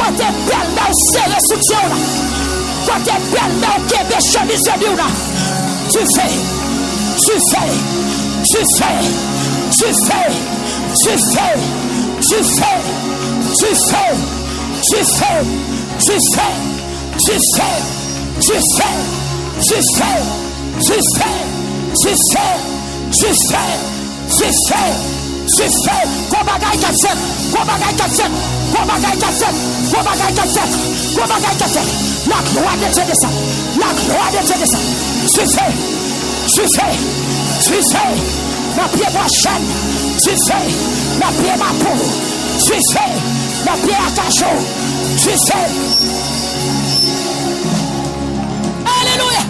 Côté belle dans serré soutien là. Côté belle dans Québec chemise de là. Tu fais. La gloire de Dieu descend. Tu fais. La pierre prochaine. Tu fais. La pierre ma peau. Tu fais. La pierre à cachot. Tu fais. Alléluia.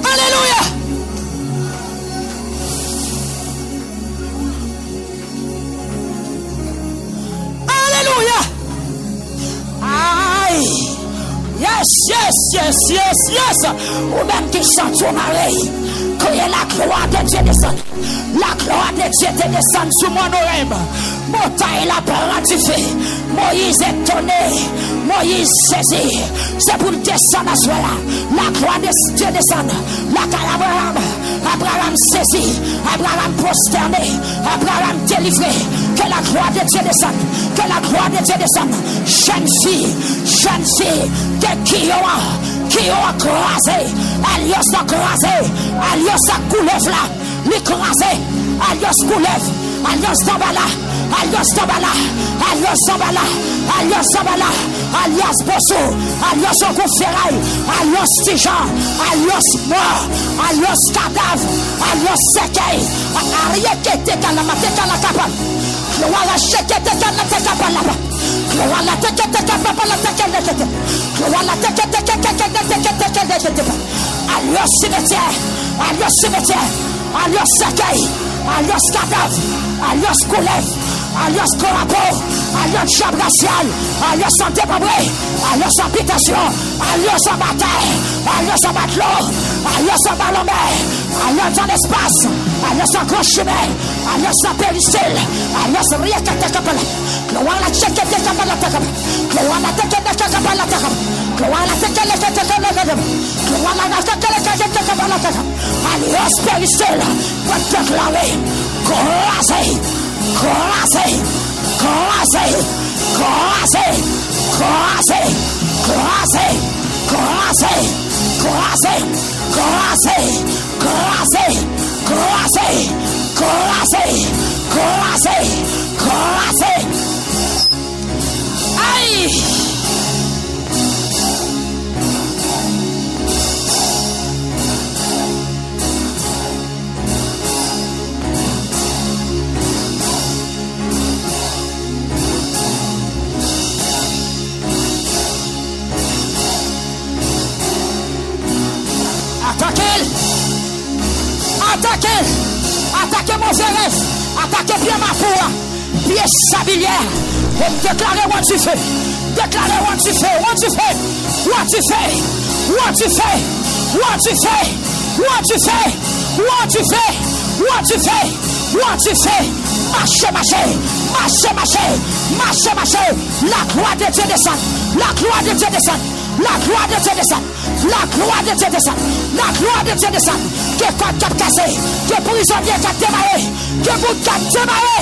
Alléluia. Alléluia. Aïe. Yes. Ou même qui chante ton mari. Que la gloire de Dieu descend. La gloire de Dieu te descend sur mon oreille. Montagne la parole du feu. Moïse étonné. Moïse saisi. C'est pour descendre à soi là. La gloire de Dieu descend. La caravane. Abraham saisi. Abraham prosterné. Abraham délivré. Que la gloire de Dieu descende. Que la gloire de Dieu descende. Jeune fille. Qui ont crasé. Alios a crasé. Alios a coulevé là. L'écrasé. Alios coulevé. Alios d'Ambala. Alias Bosso. Alias Ogouferaï. Alias Tijan. Alias mort. Alias cadavre. Alias sequeil. Arié qui était dans la matin dans la capable. Voilà, chèque était dans la capable là-bas. Voilà, Alias cimetière. Alias sequeil. Alias cadavre. Alias coulève. Alias corapo. Alias chambre raciale. Alias en démembré. Alias habitation. Alias en bataille. Alias en matelot. Alias en ballon mer. Alias en espace. Alias en grand chemin. Alias en péristyle. Alias rien que t'es capable. Gloire la tête que t'es capable de t'accaper. Gloire la tête que t'es capable de t'accaper. Gloire la tête que t'es capable de t'accaper. Gloire la tête que t'es capable de t'accaper. Alias péristyle. Pour déclarer. Croisé. Aïe. Attaquez mon rêve. Attaquez bien ma foi. Pied sabilière. Et déclarez what tu fais. Déclarez what tu fais. Marchez. La gloire de Dieu descend. La gloire de Dieu descend. Que quoi cap cassé. Que prisonnier cap démarré. Que bout cap démarré.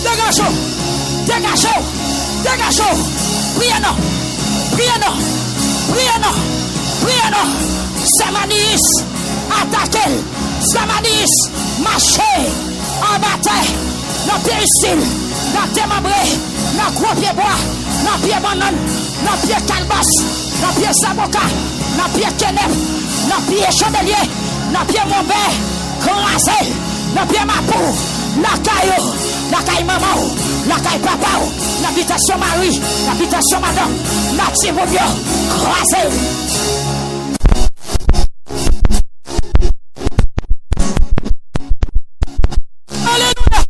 Dégagez. Priez non. Samanis. Attaquez. Samanis. Marchez. En bataille. Dans péristyle. Dans démembré. Dans gros pied bois. Dans pied banane. Dans pied calbas. Dans pied saboka. Dans pied kenep. Dans pied chandelier. Dans pied mombé. Crasé. Dans pied mapou. La caille maman. La caille papa. L'habitation Marie. L'habitation madame. La tibobio. Crasé. Alléluia.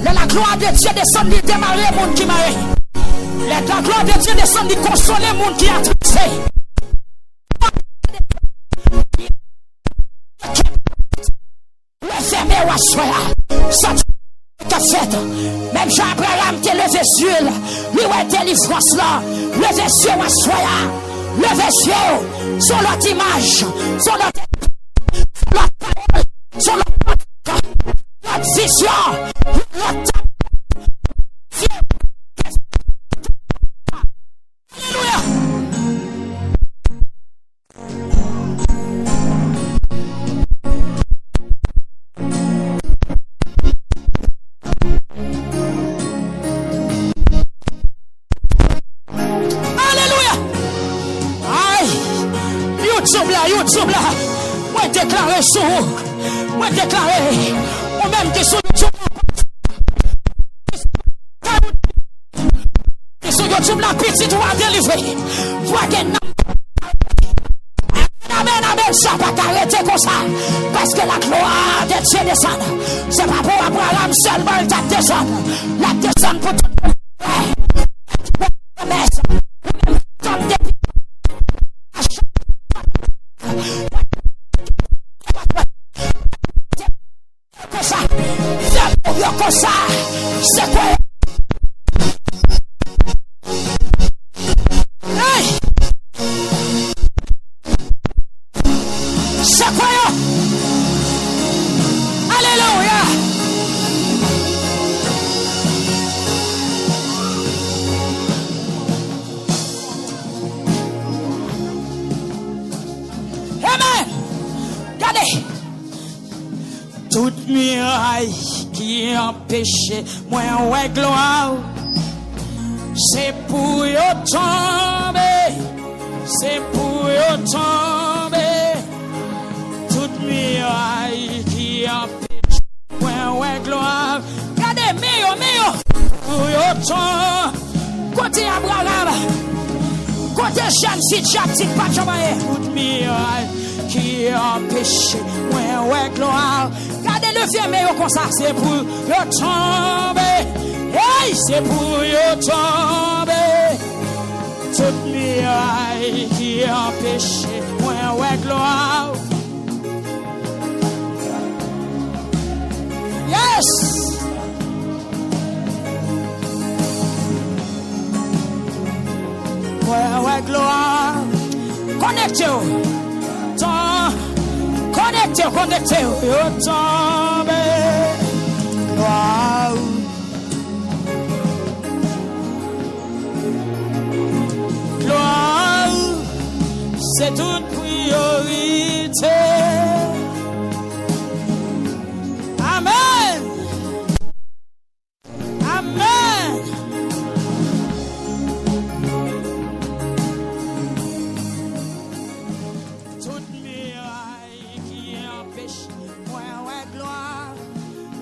La gloire de Dieu descend de démarrer le monde qui marre. La gloire de Dieu descend de consoler le monde qui a tristé. Le fermé ou assoya. Même Jean-Abraham qui levé les yeux, lui a délivrance là. Levé les yeux ou assoya. Levé les yeux sur l'autre image, sur l'autre parole, sur l'autre vision. YouTube là, moi déclaré sur moi déclaré, ou même qui sur YouTube, sur YouTube la petite ou à délivrer, vois que amen, ça va t'arrêter comme ça, parce que la gloire de Dieu descend, c'est pas pour Abraham seulement, il t'a descend, la descend pour tout le monde. C'est quoi? Hey! C'est quoi? Alléluia! Amen! Regardez! Toute muraille qui empêchait moi ouais gloire, c'est pour y tomber, c'est pour y tomber. Toute muraille qui empêche moi ouais gloire. Regardez, mio, pour y tomber. Côté Abraham, côté Jeanne, si Jacques, pas jamais. Toute muraille qui empêche moi ouais gloire. Regardez le fermé comme ça, c'est pour y tomber. Hey, c'est pour y tomber. Toute muraille qui empêche moi ouais gloire. Yes. Ouais gloire. Connectez-vous. Connectez-vous. Yo tombe. Gloire. Gloire. C'est toute priorité. Amen. Amen. Toute muraille qui empêche, ouais, gloire.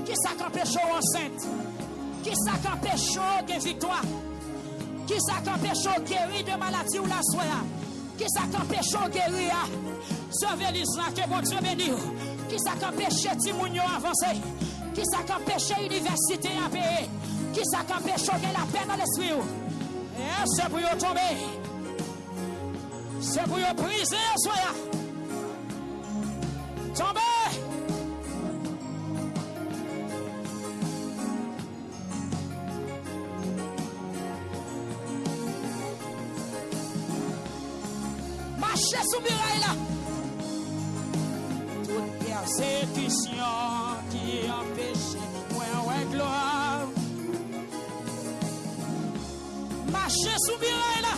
Qui ça qu'empêche enceinte? Qui ça qu'empêche de victoire? Qui ça qu'empêche guérir de maladie ou la soya? Qui ça qu'empêche guérir? Sauver l'Israël, que bon Dieu bénisse. Qui ça qu'empêche Timounio avancer? Qui ça qu'empêche l'université à payer? Qui ça qu'empêche la paix dans l'esprit? Et c'est pour y tomber. C'est pour y briser, soya. Tomber. Marchez sous muraille là. Toute persécution qui empêche, ouais, gloire. Marchez sous muraille là.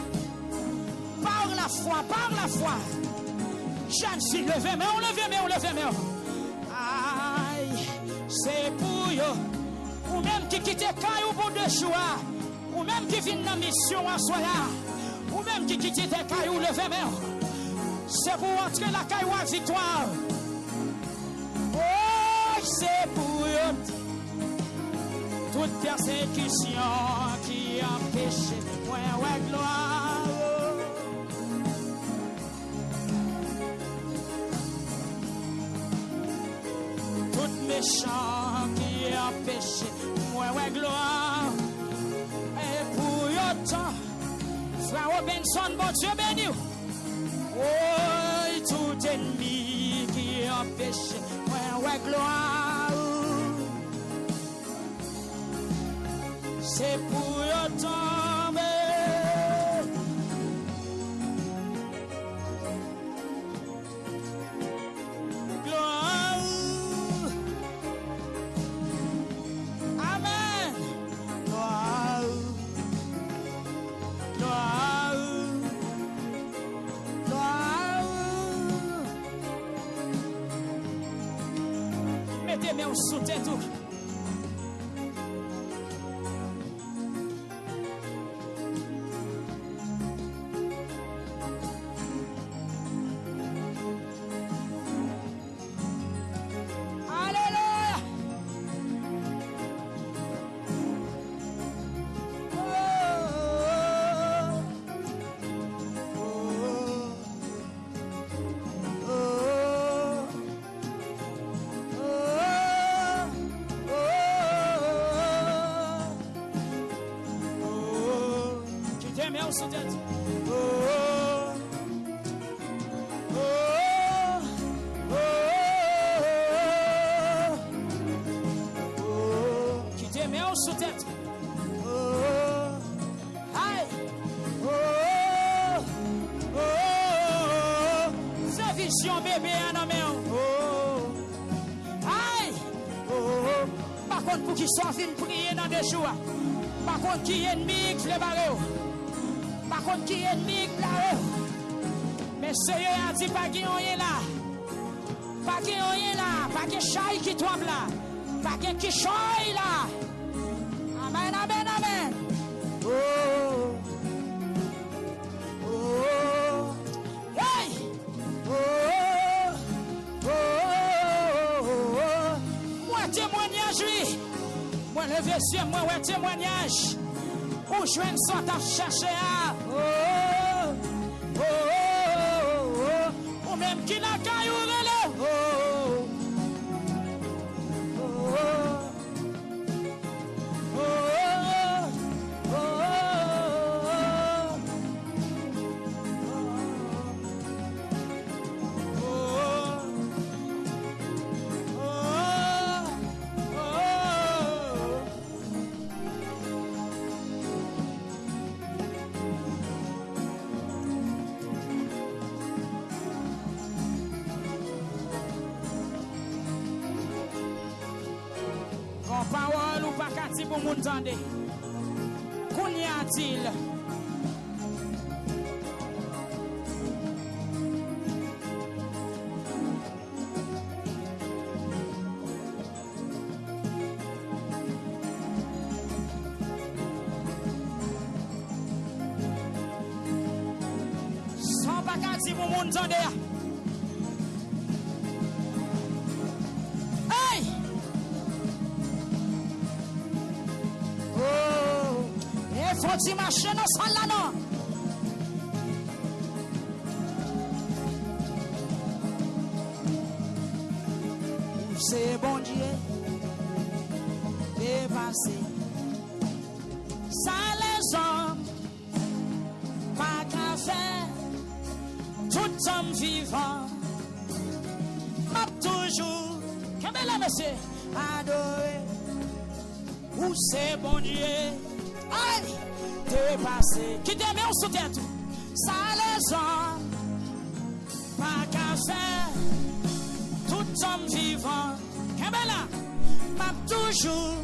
Par la foi. Jeanne, si levez, mais on levez. Aïe, c'est pour eux. Ou même qui quitte Caillou pour 2 jours. Ou même qui vient dans mission à soya. Ou même qui quitte Caillou, levez. C'est pour entrer la Caillou à victoire. Oh, c'est pour eux. Toute persécution qui empêche, ouais, gloire. Méchant qui empêche moi ouais gloire. Et pour autant, Frère Robinson, bon Dieu béni. Oh, tout ennemi qui empêche moi ouais gloire. C'est pour autant, gloire. Amen. Gloire. Gloire. Gloire. Mettez mes sous tête tout. Pour qui soit fin prier dans des jours. Par contre, qui est ennemi qui le barre. Par contre, qui est ennemi qui la. Mais Seigneur a dit pas qu'il y a là. Pas qu'il y a là. Pas qu'il chaille qui tombe là. Pas qu'il qui chaille là. Amen, amen, amen. Oh. Oh. Hey. Oh. Oh. Moi témoignage lui. Moi le vieux, moi ouais témoignage. Où je viens de chercher à. Oh. Oh. Oh. Ou même qui n'a qu'à y ouvrir. Oh. Oh. Parole ou pas qu'à dire pour moun tande. Qu'on y a-t-il? Sans pas qu'à dire pour moun tande. Faut t'y marcher dans ce là non. C'est bon Dieu dépassé. Ça les hommes pas qu'à faire. Tout homme vivant m'a toujours qu'est-ce que monsieur adoré. Où c'est bon Dieu. Aïe, dépassé. Qui t'aime au sous-tête. Ça les hommes pas qu'à faire. Tout homme vivant. Kembela, m'a toujours.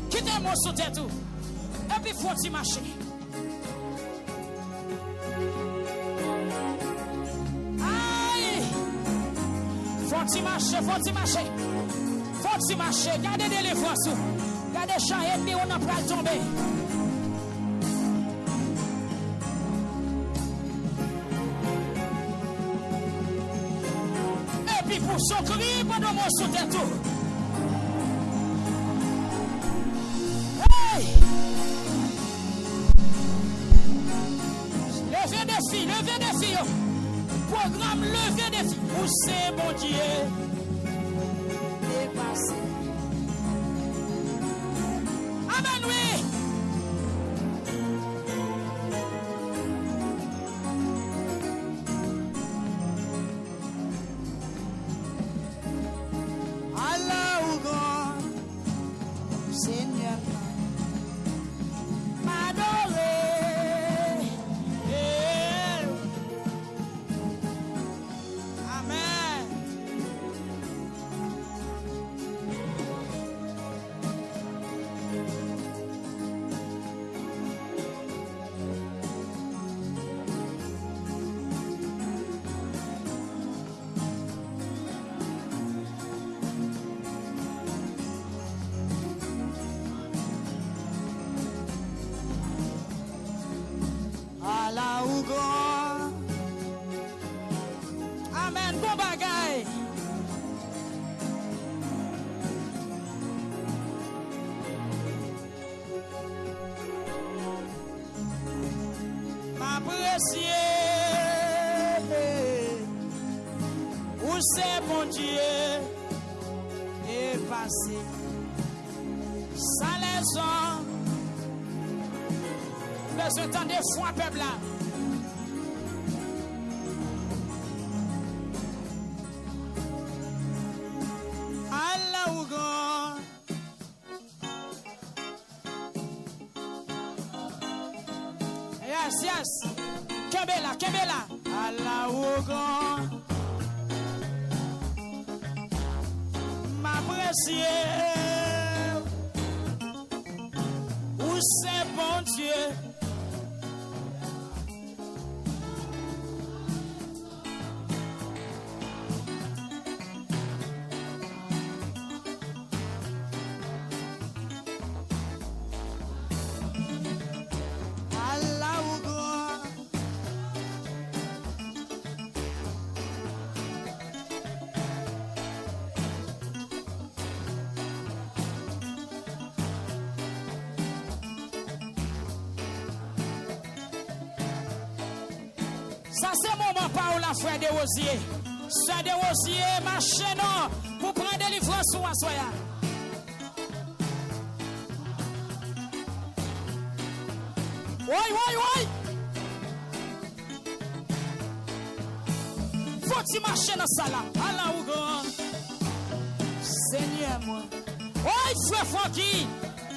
Qui t'aime au sous-tête. Et puis faut y marcher. Aïe, faut y marcher, faut y marcher. Faut y marcher. Gardez des livres sous. Gardez champ ennemi, on n'a pas tomber. Pour son cri, pas de mon sous-tête. Hey! Levez des filles. Programme levez des filles. Où c'est, mon Dieu? Dépassé. bagaille. M'apprécier. Où c'est bon Dieu est passé. Ça les hommes. Besoin d'entendre foi peuple là. Allah ou grand. Yes, yes. Kembela, Kembela. Allah ou grand. M'apprécier. Où c'est bon Dieu. Ça c'est moment pas où la frère de Rosier. Frère de Rosier, ma chaîne pour prendre des livres sous un soya. Oui. Faut-il marcher dans ça là? Allah ou grand. Seigneur moi. Oui, frère Francky.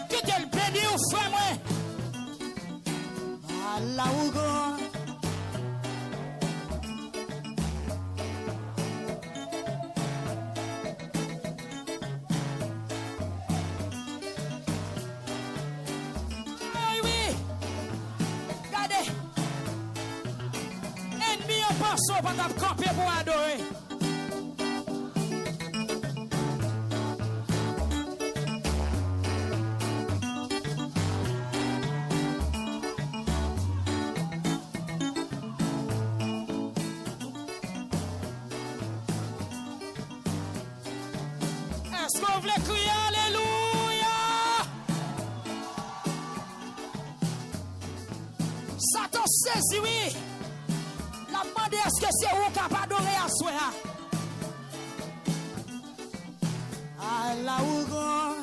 Que t'es le béni ou frère moi. Allah ou grand. So pas de camper pour adorer. Est-ce qu'on voulait crier Alléluia? Satan saisi, oui. La demande est-ce que c'est où qui a adoré à soi? Allah ou grand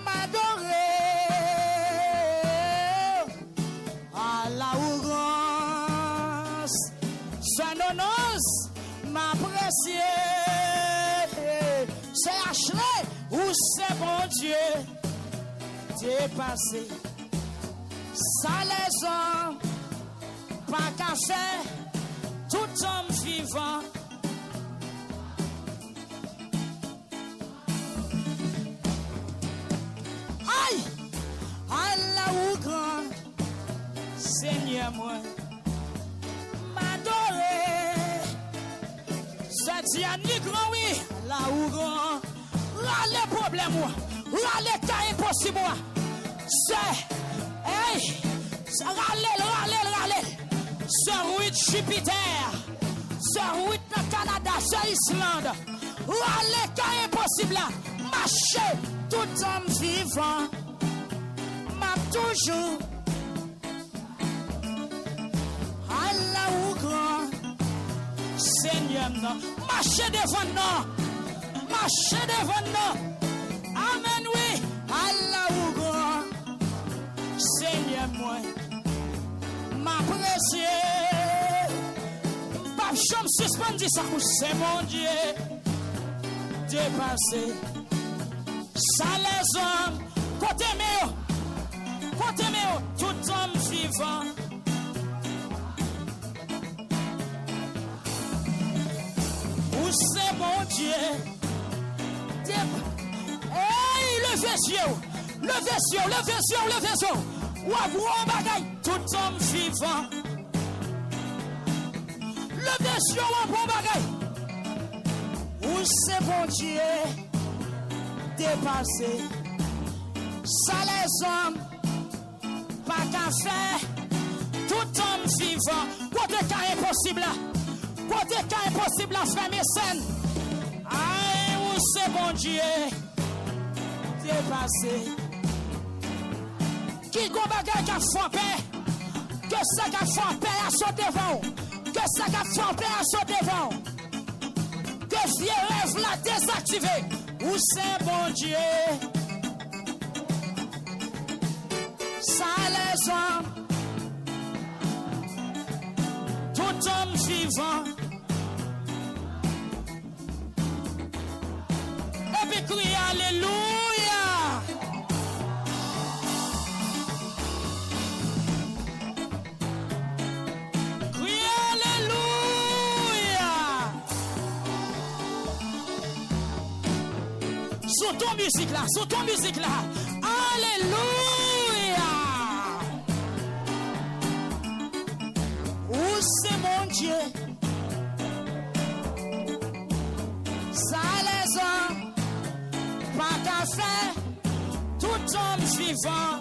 m'adorer. Allah ou grand s'annonce m'apprécier. C'est Ashley ou c'est bon Dieu dépassé. Ça les hommes, pas qu'à faire, tout homme vivant. Aïe, Allah ou grand, Seigneur moi, m'adorer. C'est Diane grand, oui, Allah ou grand, râle problème moi, râle cas impossible moi. C'est hey, râle. Sir 8 Jupiter, Sir 8 dans Canada, Sir Islande. Râle cas impossible là. Marcher, tout homme vivant. M'a toujours. Allah ou grand. Seigneur non. Marcher devant nous. Marcher devant nous. Amen oui. Allah ou grand. Seigneur moi, m'apprécier. Pas chambre suspendu ça c'est mon Dieu dépassé. Ça les hommes, côté méo, tout homme vivant. Où c'est mon Dieu hey, le vaisseau. Ouah, bagaille, tout homme vivant. Le vaisseau, un bon bagaille. Où c'est bon Dieu dépassé. Ça les hommes, pas qu'à faire. Tout homme vivant. Côté cas impossible là. Côté cas impossible là, frère Mécène. Aïe, où c'est bon Dieu. Dépassé. Qui gon bagay qui a frappé. Que ça qui a frappé à son devant. Que ça qui a frappé à son devant. Que vieux rêve l'a désactivé. Où c'est bon Dieu. Ça les hommes. Tout homme vivant. Et puis crier Alléluia. Crier Alléluia. Sous ton musique là, sous ton musique là. Alléluia. Où c'est mon Dieu? Ça les hommes, pas qu'à faire, tout homme vivant.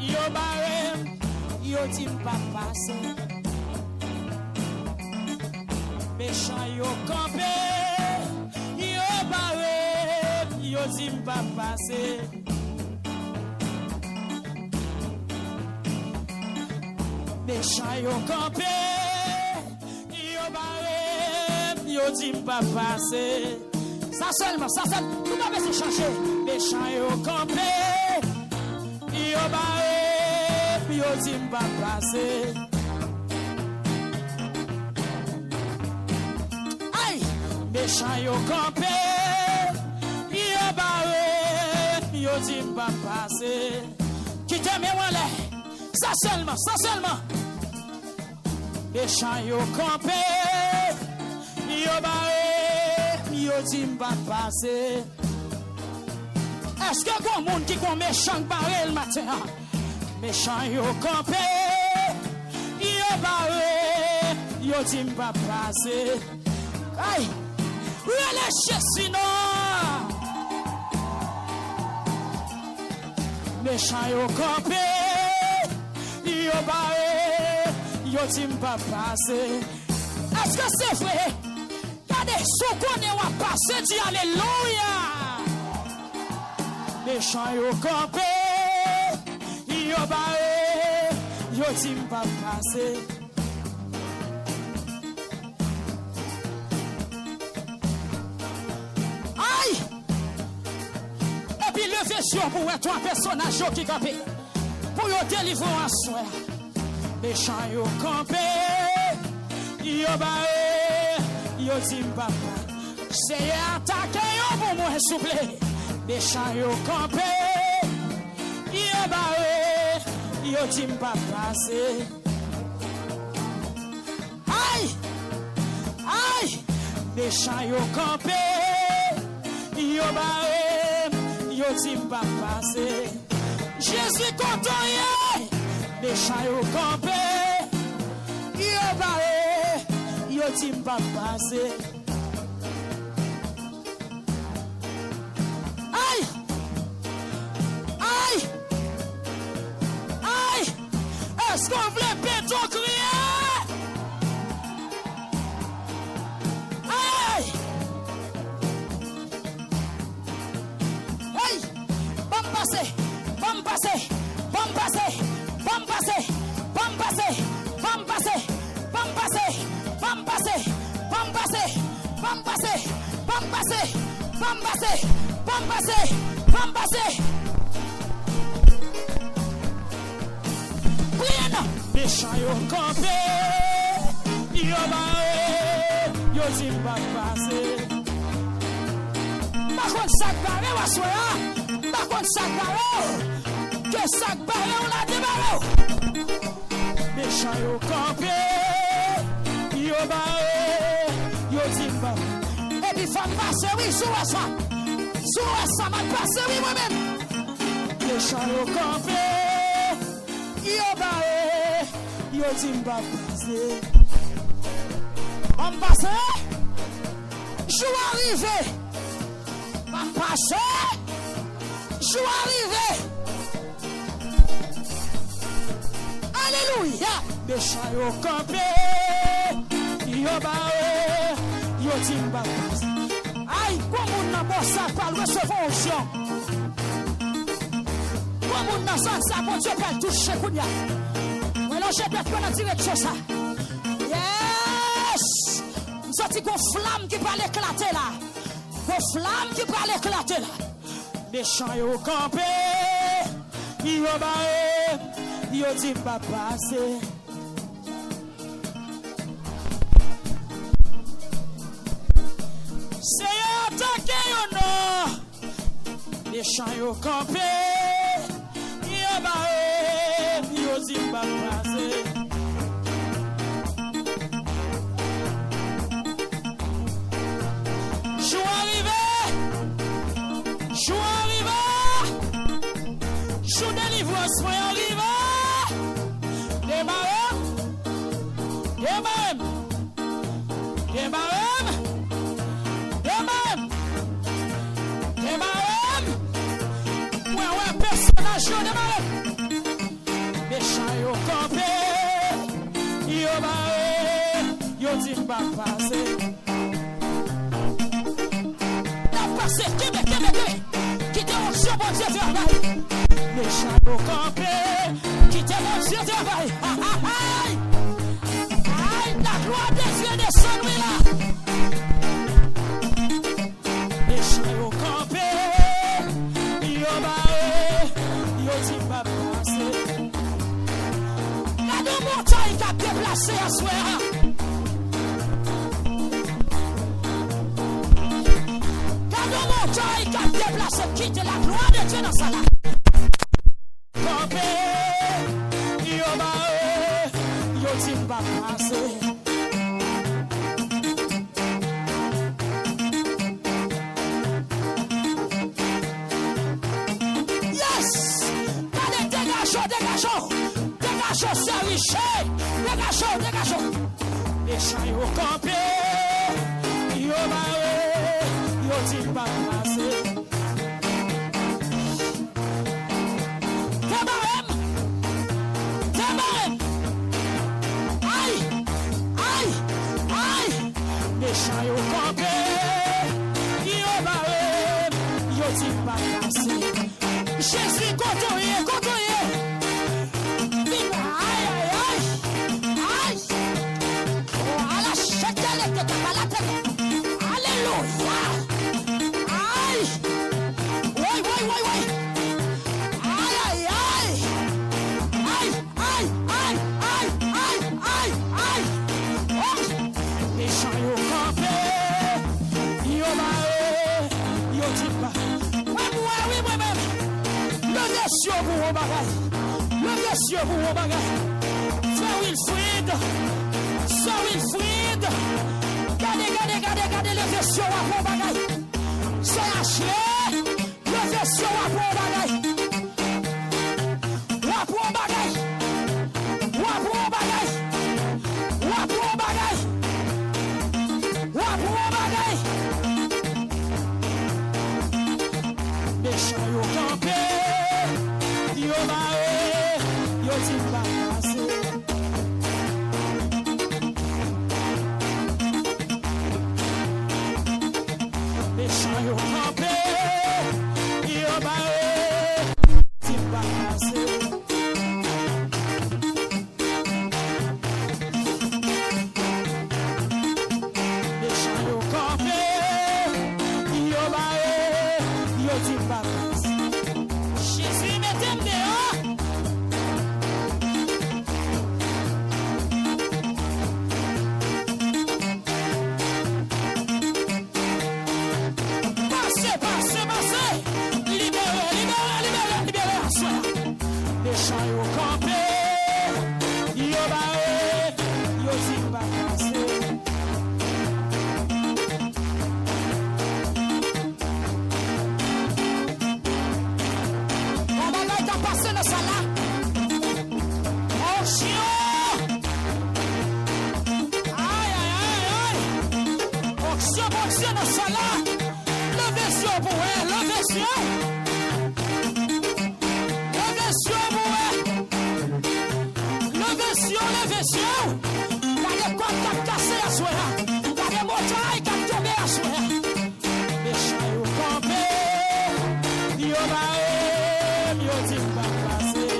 Yo barem, yo tim pas passé. Méchant yo campé. Yo barem, yo tim pas passé. Méchant yo campé. Yo barem, yo tim pas passé. Ça seulement, tout va se changer. Méchant yo campé. Yo barem, yo tim pas passé. Méchant yo campé, yo barré, yo dit pas passer. Qui te met en l'air, ça seulement. Méchant yo campé, yo barré, yo dit pas passer. Est-ce que bon monde qui est méchant barré le matin? Méchant yo campé, yo barré, yo dit pas passer. Aïe! Relâchez sinon. Méchant yo campé, yo barré, yo tim pas passé. Est-ce que c'est vrai? Regardez, sous qu'on est passé, dis Alléluia. Méchant yo campé, yo barré, yo tim pas passé. Sur pour être un personnage qui campé pour yo délivrer en soi. Méchant yo campé, yo barré, yo tim papa. C'est attaqué yo pour moi souple. Méchant yo campé, yo barré, yo tim papa. Aïe, méchant yo campé, yo barré. Yo tim pas passé. Jésus content yé. Méchant yo campé. Yo barré. Yo tim pas passé. Aïe. Est-ce qu'on voulait péton crier? Méchant yo campé, yo barré, yo tim pas passé. Par contre sac barré ou assoya, par contre sac barré, que sac barré on l'a débarré. Méchant yo campé, yo barré, yo tim pas. Et puis femme passé oui sous ça m'a passé oui moi-même. Méchant yo campé, yo barré. Yo tim pas passé. On passe. Jour arrivé. Va passer. Jour arrivé. Alléluia. Méchant yo campé. Yo bae. Yo timba. Aïe, comme on n'a pas ça, pas recevoir onction. Comme on n'a ça, bon Dieu, pas toucher Kounia. Alors, j'ai bien dans la direction ça. Yes! Nous sorti une flamme qui va l'éclater là. Une flamme qui va l'éclater là. Méchant yo campé. Yo bae. Yo dit pas passer. C'est yo attaqué yo non. Méchant yo campé. Yo bae. Yo dit pas passer. Jour arrivé. Jour arrivé. Jour délivrance moi arrivé. Personnage de méchant yo campé. Yo bae. Yo dit pas passer. La passer. Quittez mon Dieu, bon Dieu travail. Méchant yo campé. Quittez mon Dieu travail. La gloire de Dieu descend là. Méchant yo campé. Yo bae. Yo dit pas passer. La deux montagnes qui a déplacé à soir. La deux montagnes qui a déplacé. Quitte la gloire de Dieu dans sa là. Campé. Yo bae. Yo dit pas passer. Dégagez, c'est riche. Dégagez. Méchant yo campé. Yo bae. Yo dit pas passer. Tabarem. Aïe. Méchant yo campé. Yo bae. Yo dit pas passer. Jésus côtoyé. Sir Wilfrid. Gardez le vaisseau à bon bagaille. C'est Ashley. Le vaisseau à bon bagaille. Méchant yo campé. Yo bae. Yo dit pas passer. action pour Dieu dans ça là. Levez sur pour elle, levez sur. Levez sur pour elle. Levez sur, levez sur. Il y a des cordes qui ont cassé à soi. Il y a des montagnes qui ont tombé à soi. Les chats ont campé. Ils ont barré. Ils ont dit pas passer.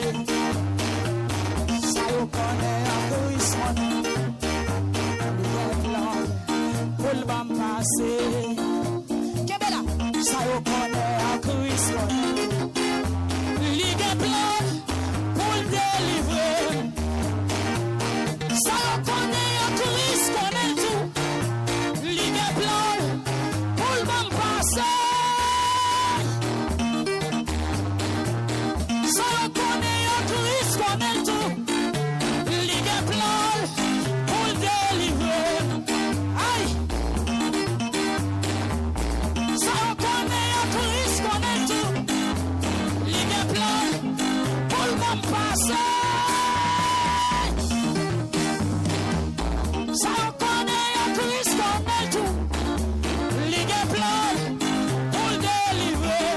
Ça y connaît un peu, ils sont pour le bam passer. Kebela, ça y connaît un peu, ils sont ligue plan pour le délivrer. Ça y connaît un peu, ils connaît tout. Ligue plan pour le bam passer. Ça y connaît un peu, ils connaît tout. Ligue plan pour le délivrer. Aïe. Ça y connaît un peu, ils connaît tout. Ligue plan pour le bam passer. Ça y connaît un peu, ils connaît tout. Ligue plan pour le délivrer.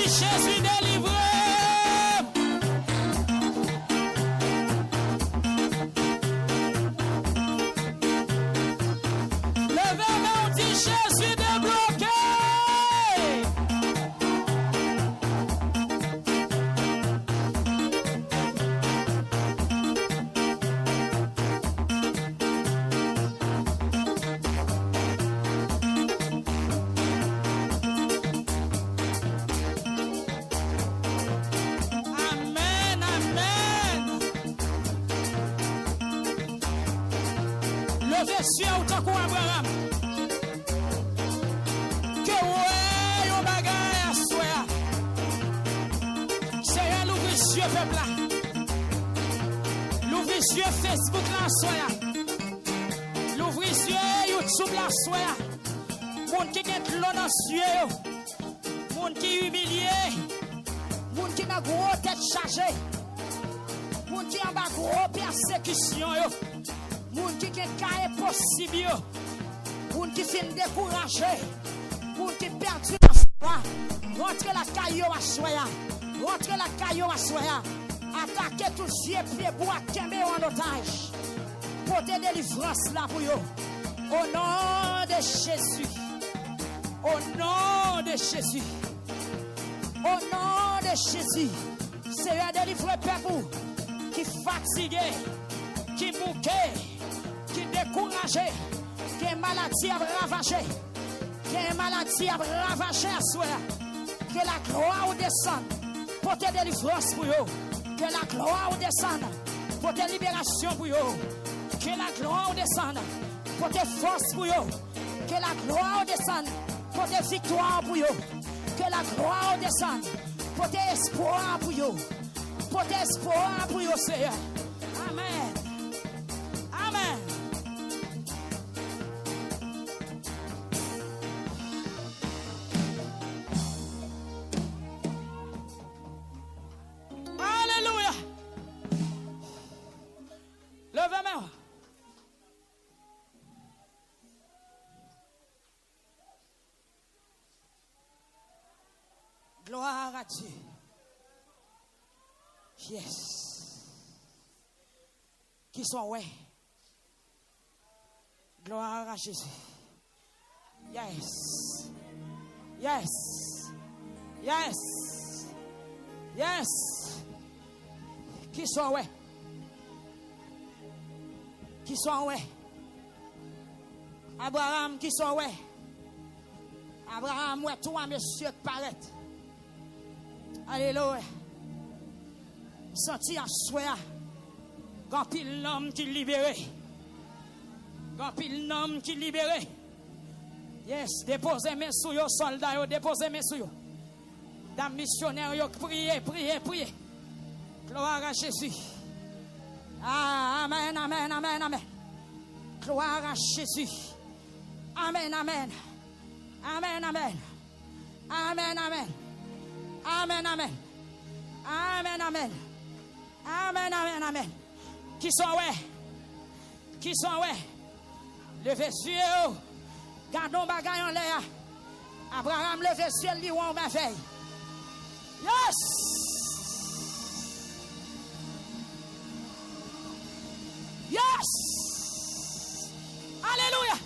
Jésus délivré. Levez main, on dit Jésus débloqué. Monsieur autant qu'on Abraham. Que ouais, yon bagay à soi. C'est un l'ouvre-yeux peuple là. L'ouvre-yeux Facebook là soi. L'ouvre-yeux YouTube là soi. Moun qui get l'eau dans yeux. Moun qui humilié. Moun qui n'a gros tête chargée. Moun qui en bas gros persécution yo. Moun qui est possible, moun qui fin découragé, moun qui perdu la foi, rentre la caillou à soya, rentre la caillou à soya, attaquer tous les pieds pour tomber en otage, pour te délivrance là pour yo. Au nom de Jésus, au nom de Jésus, au nom de Jésus, c'est un délivré peuple qui fatigué, qui bouqué, qui découragé, qui est maladie à ravager, qui est maladie à ravager à soi, Que la gloire descende. Pour tes délivrances pour eux. Que la gloire descende. Pour tes libérations pour eux. Que la gloire descende. Pour tes forces pour eux. Que la gloire descende. Pour tes victoires pour eux. Que la gloire descende. Pour tes espoirs pour eux. Pour tes espoirs pour eux, Seigneur. Amen. Amen. Alléluia. Levez-moi. Gloire à Dieu. Yes. Qui sont ouais. Gloire à Jésus. Yes. Yes. Yes. Yes. Qui sont ouais. Qui sont ouais. Abraham qui sont ouais. Abraham ouais toi monsieur paraît. Alléluia. Senti à soi. Quand pile l'homme qui libéré. Quand pile l'homme qui libéré. Yes, déposez mes sous yo soldats yo, déposez mes sous yo. Dame missionnaire yo, priez, priez, priez. Gloire à Jésus. Ah, amen, amen, amen, amen. Gloire à Jésus. Amen, amen. Amen, amen. Amen, amen. Amen, amen. Amen, amen. Amen, amen, amen. Qui sont ouais? Qui sont ouais? Levez yeux. Gardons bagaille en l'air. Abraham levez yeux, lui ou en merveille. Yes! Yes! Alléluia!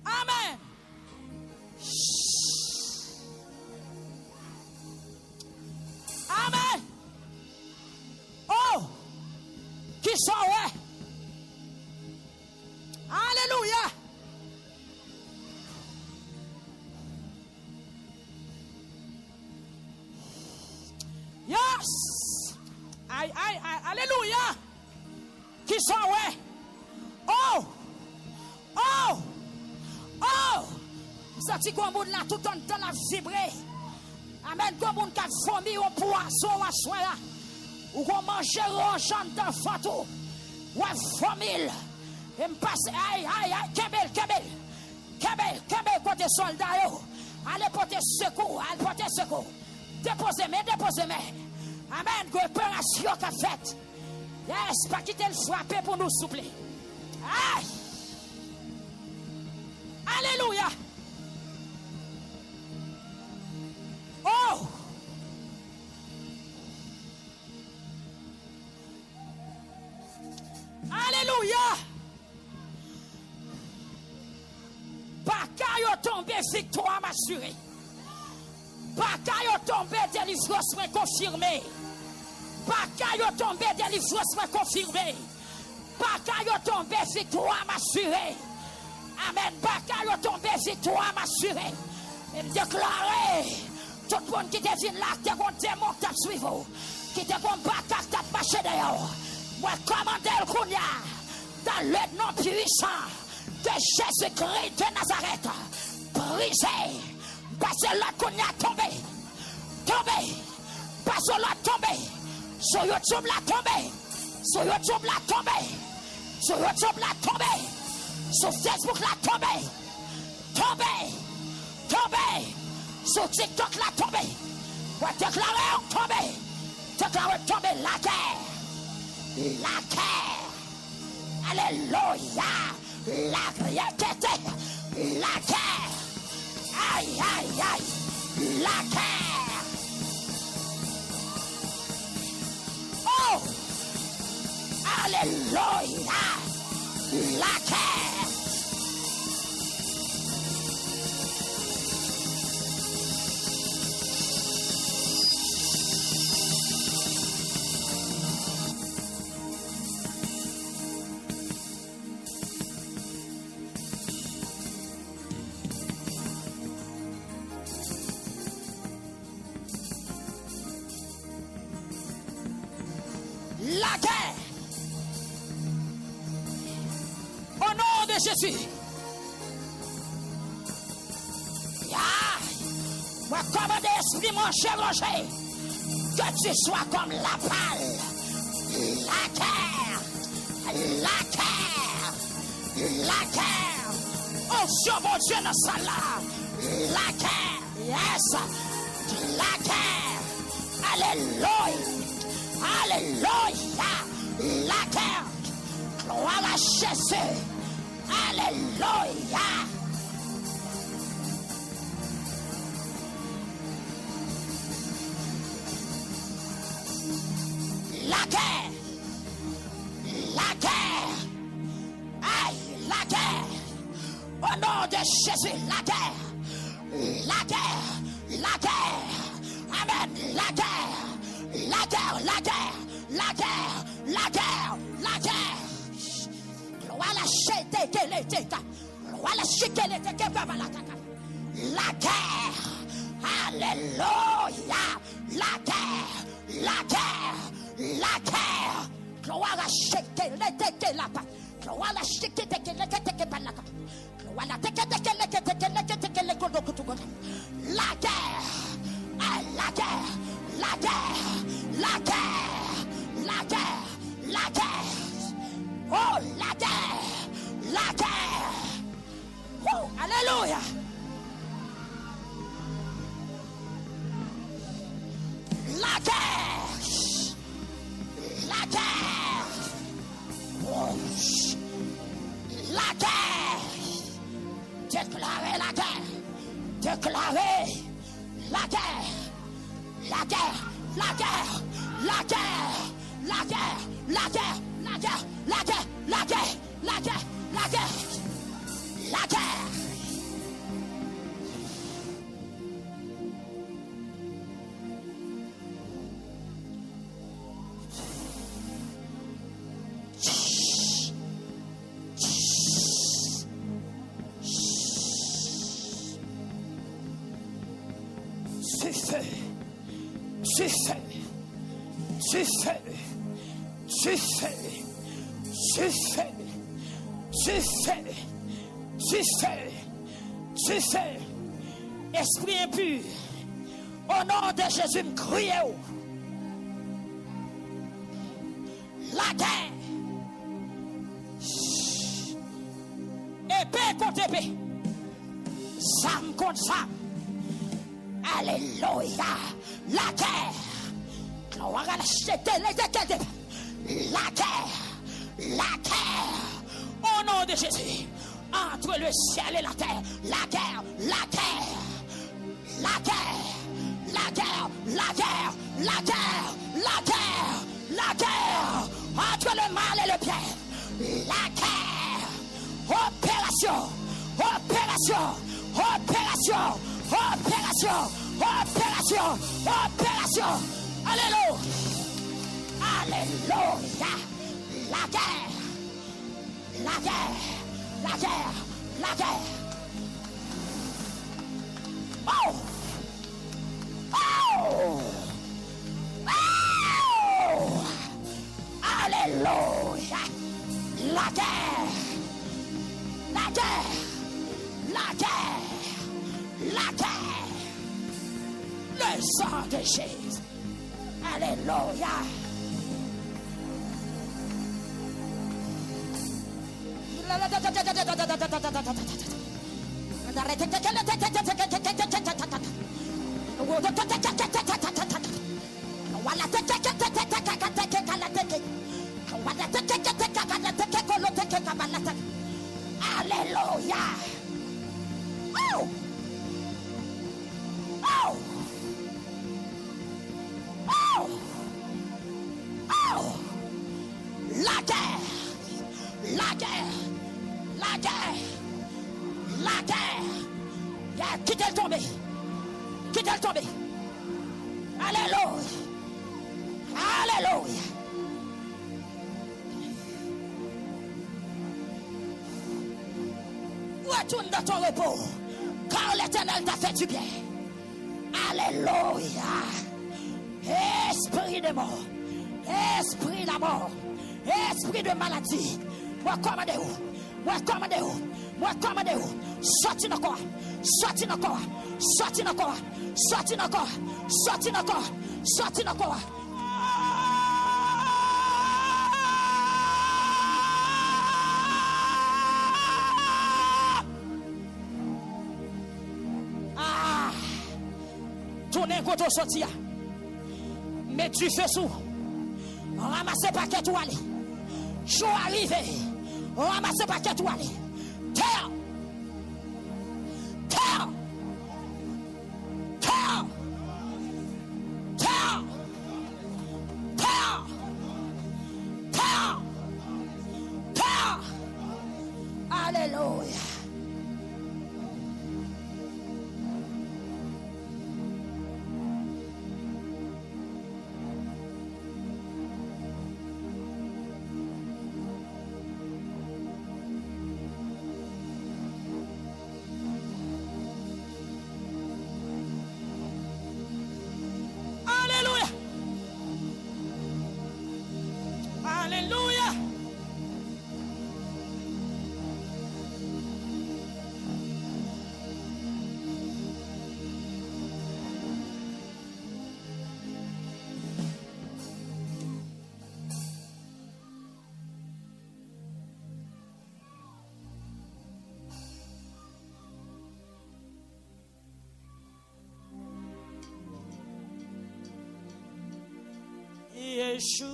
Amen. Amen. Oh, qui sont ouais. Alléluia. Yes. Aïe, aïe, aïe. Alléluia. Qui sont ouais. Oh. Oh. Oh! Ça dit qu'on monde là tout le temps la vibrer. Amen. Qu'on monde qui a fourmi au poisson à soi là. Ou qu'on mange rochant dans fatou. Ou à formule. Et me passe aïe aïe aïe kebel kebel. Kebel kebel côté soldat yo. Allez porter secours, allez porter secours. Déposez mes, déposez mes. Amen. Opération qu'a faite. Yes, pas quitter le frapper pour nous soupler. Aïe! Alléluia. Oh. Alléluia. Baka tombé, victoire m'assurée. Baka tombé, délivrance confirmée. Baka tombé, délivrance confirmée. Baka tombé, victoire m'assurée. Amen. Baka tombé, victoire m'assurée. Et me déclarer, tout le monde qui te vient là, qui te un démon qui te suivi, qui te un baka qui te marché dehors. Moi, commandez le Kounia dans le nom puissant de Jésus-Christ de Nazareth. Brisez. Passez l'autre Kounia tombé. Tombé. Passez l'autre tombé. Sur YouTube la tombé. Sur YouTube la tombé. Sur YouTube la tombé. Sur Facebook la tombé. Tombé. Tombé. Sur TikTok la tombé. Pour déclarer tombé. Déclarer tombé la guerre. La guerre. Alléluia. La guerre. La guerre. Aïe, aïe, aïe. La guerre. Oh. Alléluia. La guerre. La guerre. Au nom de Jésus. Moi, commande esprit, mon cher Roger, que tu sois comme la balle. La guerre. La guerre. La guerre. Oh, sur mon Dieu, dans ça là. La guerre. Yes. La guerre. Alléluia. Alléluia. La guerre. Gloire à Jésus. Alléluia. La guerre. La guerre. Aïe, la guerre. Au nom de Jésus, la guerre. La guerre. La guerre. Amen. La guerre. La guerre. La guerre. La guerre. La guerre. La guerre. Voilà, la guerre. Alléluia. La guerre. La guerre. La guerre. Gloire à Jésus. La guerre. Gloire à Jésus. La guerre. La guerre. La guerre. La guerre. La guerre. La guerre. La guerre. Oh, la guerre. La guerre. Oh, alléluia. La guerre. La guerre. Oh. La guerre. Déclarez la guerre. Déclarez la guerre. La guerre. La guerre. La guerre. La guerre. La guerre. La guerre. La guerre. La guerre. La guerre. La guerre. La guerre. Esprit impur, au nom de Jésus, me criez. La guerre. Épée contre épée. Sam contre sam. Alléluia. La guerre. Gloire à la guerre. La guerre. La guerre. Au nom de Jésus. Entre le ciel et la terre. La guerre. La guerre. La guerre. La guerre. La guerre. La guerre. La guerre. La guerre. Entre le mal et le bien. La guerre. Opération. Opération. Opération. Opération. Opération. Opération. Alléluia. Alléluia. La guerre. La guerre. La guerre. La guerre. Oh. Oh. Oh. Alléluia. La guerre. La guerre. La guerre. La guerre. Le sang de Jésus. Alléluia. Alléluia. Oh. Oh. Oh. Oh. La guerre. La guerre. La guerre. La guerre. Quittez-le tomber. Quittez-le tomber. Alléluia. Alléluia. Retourne dans ton repos, car l'Éternel t'a fait du bien. Alléluia. Esprit de mort, Esprit la mort. Esprit de maladie. Moi commandez-vous. Moi commandez-vous. Moi commandez-vous. Sortez dans le corps. Sortez dans le corps. Sortez dans le corps. Sortez dans le corps. Sortez dans le corps. Sortez dans le corps. Tournez contre sortir. Mais tu fais sous. Ramassez paquet ou aller. Jour arrivé. Ramassez paquet ou aller. Terre. Terre. Terre. Terre. Terre. Terre. Terre. Alléluia. Alléluia. Yeshua.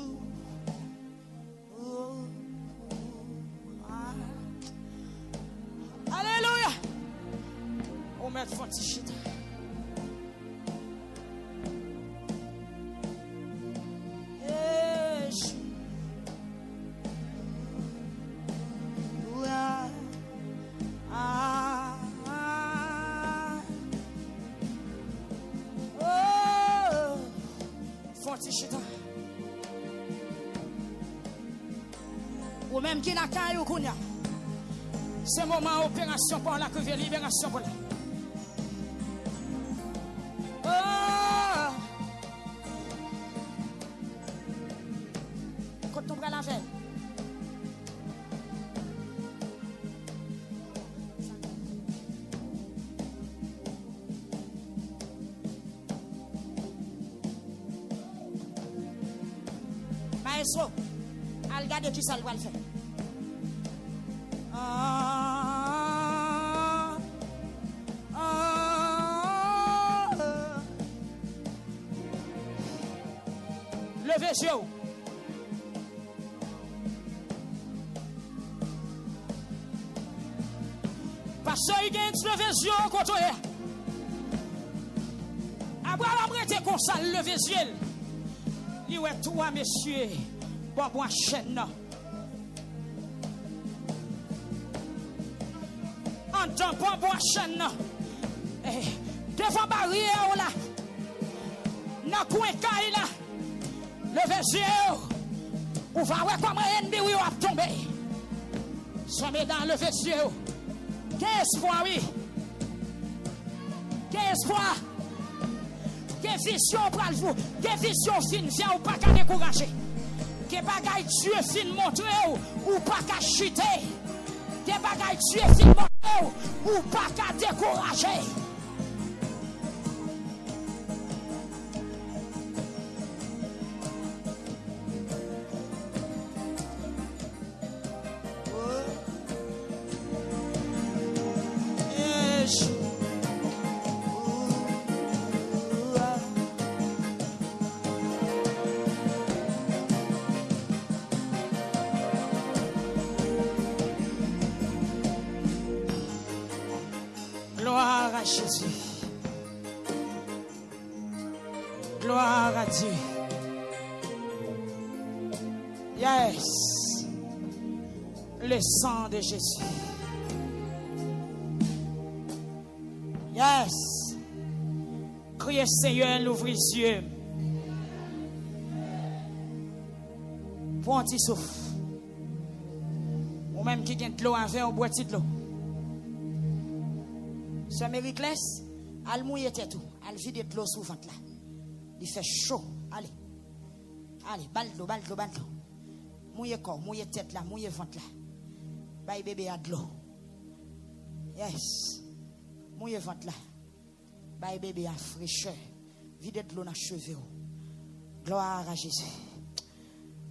Alléluia. On met fort chita. Ou même qui n'a qu'à y kounya. C'est moment opération pour la que vient libération pour la. Oh! Quand on prend la veille. Maestro, al garde qui ça va le faire. Levez les yeux. Parce qu'il y a une levée les yeux quand on est. Abraham était comme ça, lever les yeux. Il y a trois messieurs. Bon, chaîne. En tant que bon chaîne. Devant barrière là. Dans le coin caille là. Levez les yeux. Ou va voir comment l'ennemi va tomber. Sommez dans le les yeux. Quel espoir, oui. Quel espoir. Quelle vision pour vous. Quelle vision fin vient ou pas qu'à décourager. Quel bagaille Dieu fin montrer ou pas qu'à chuter. Quel bagaille Dieu fin montrer ou pas qu'à décourager. Gloire à Jésus. Gloire à Dieu. Yes. Le sang de Jésus. Yes. Criez Seigneur, l'ouvre les yeux. Pour un petit souffle. Ou même qui gagne de l'eau avec un boîtier de l'eau. Ce Mériclès, elle mouille tout. Elle vide de l'eau sous ventre là. Il fait chaud. Allez. Allez, baldo. Mouillez corps, mouillez tête là, mouillez ventre là. Bye bébé à de l'eau. Yes. Mouillez ventre là. Bye bébé à fraîcheur. Videz de l'eau dans les cheveux. Gloire à Jésus.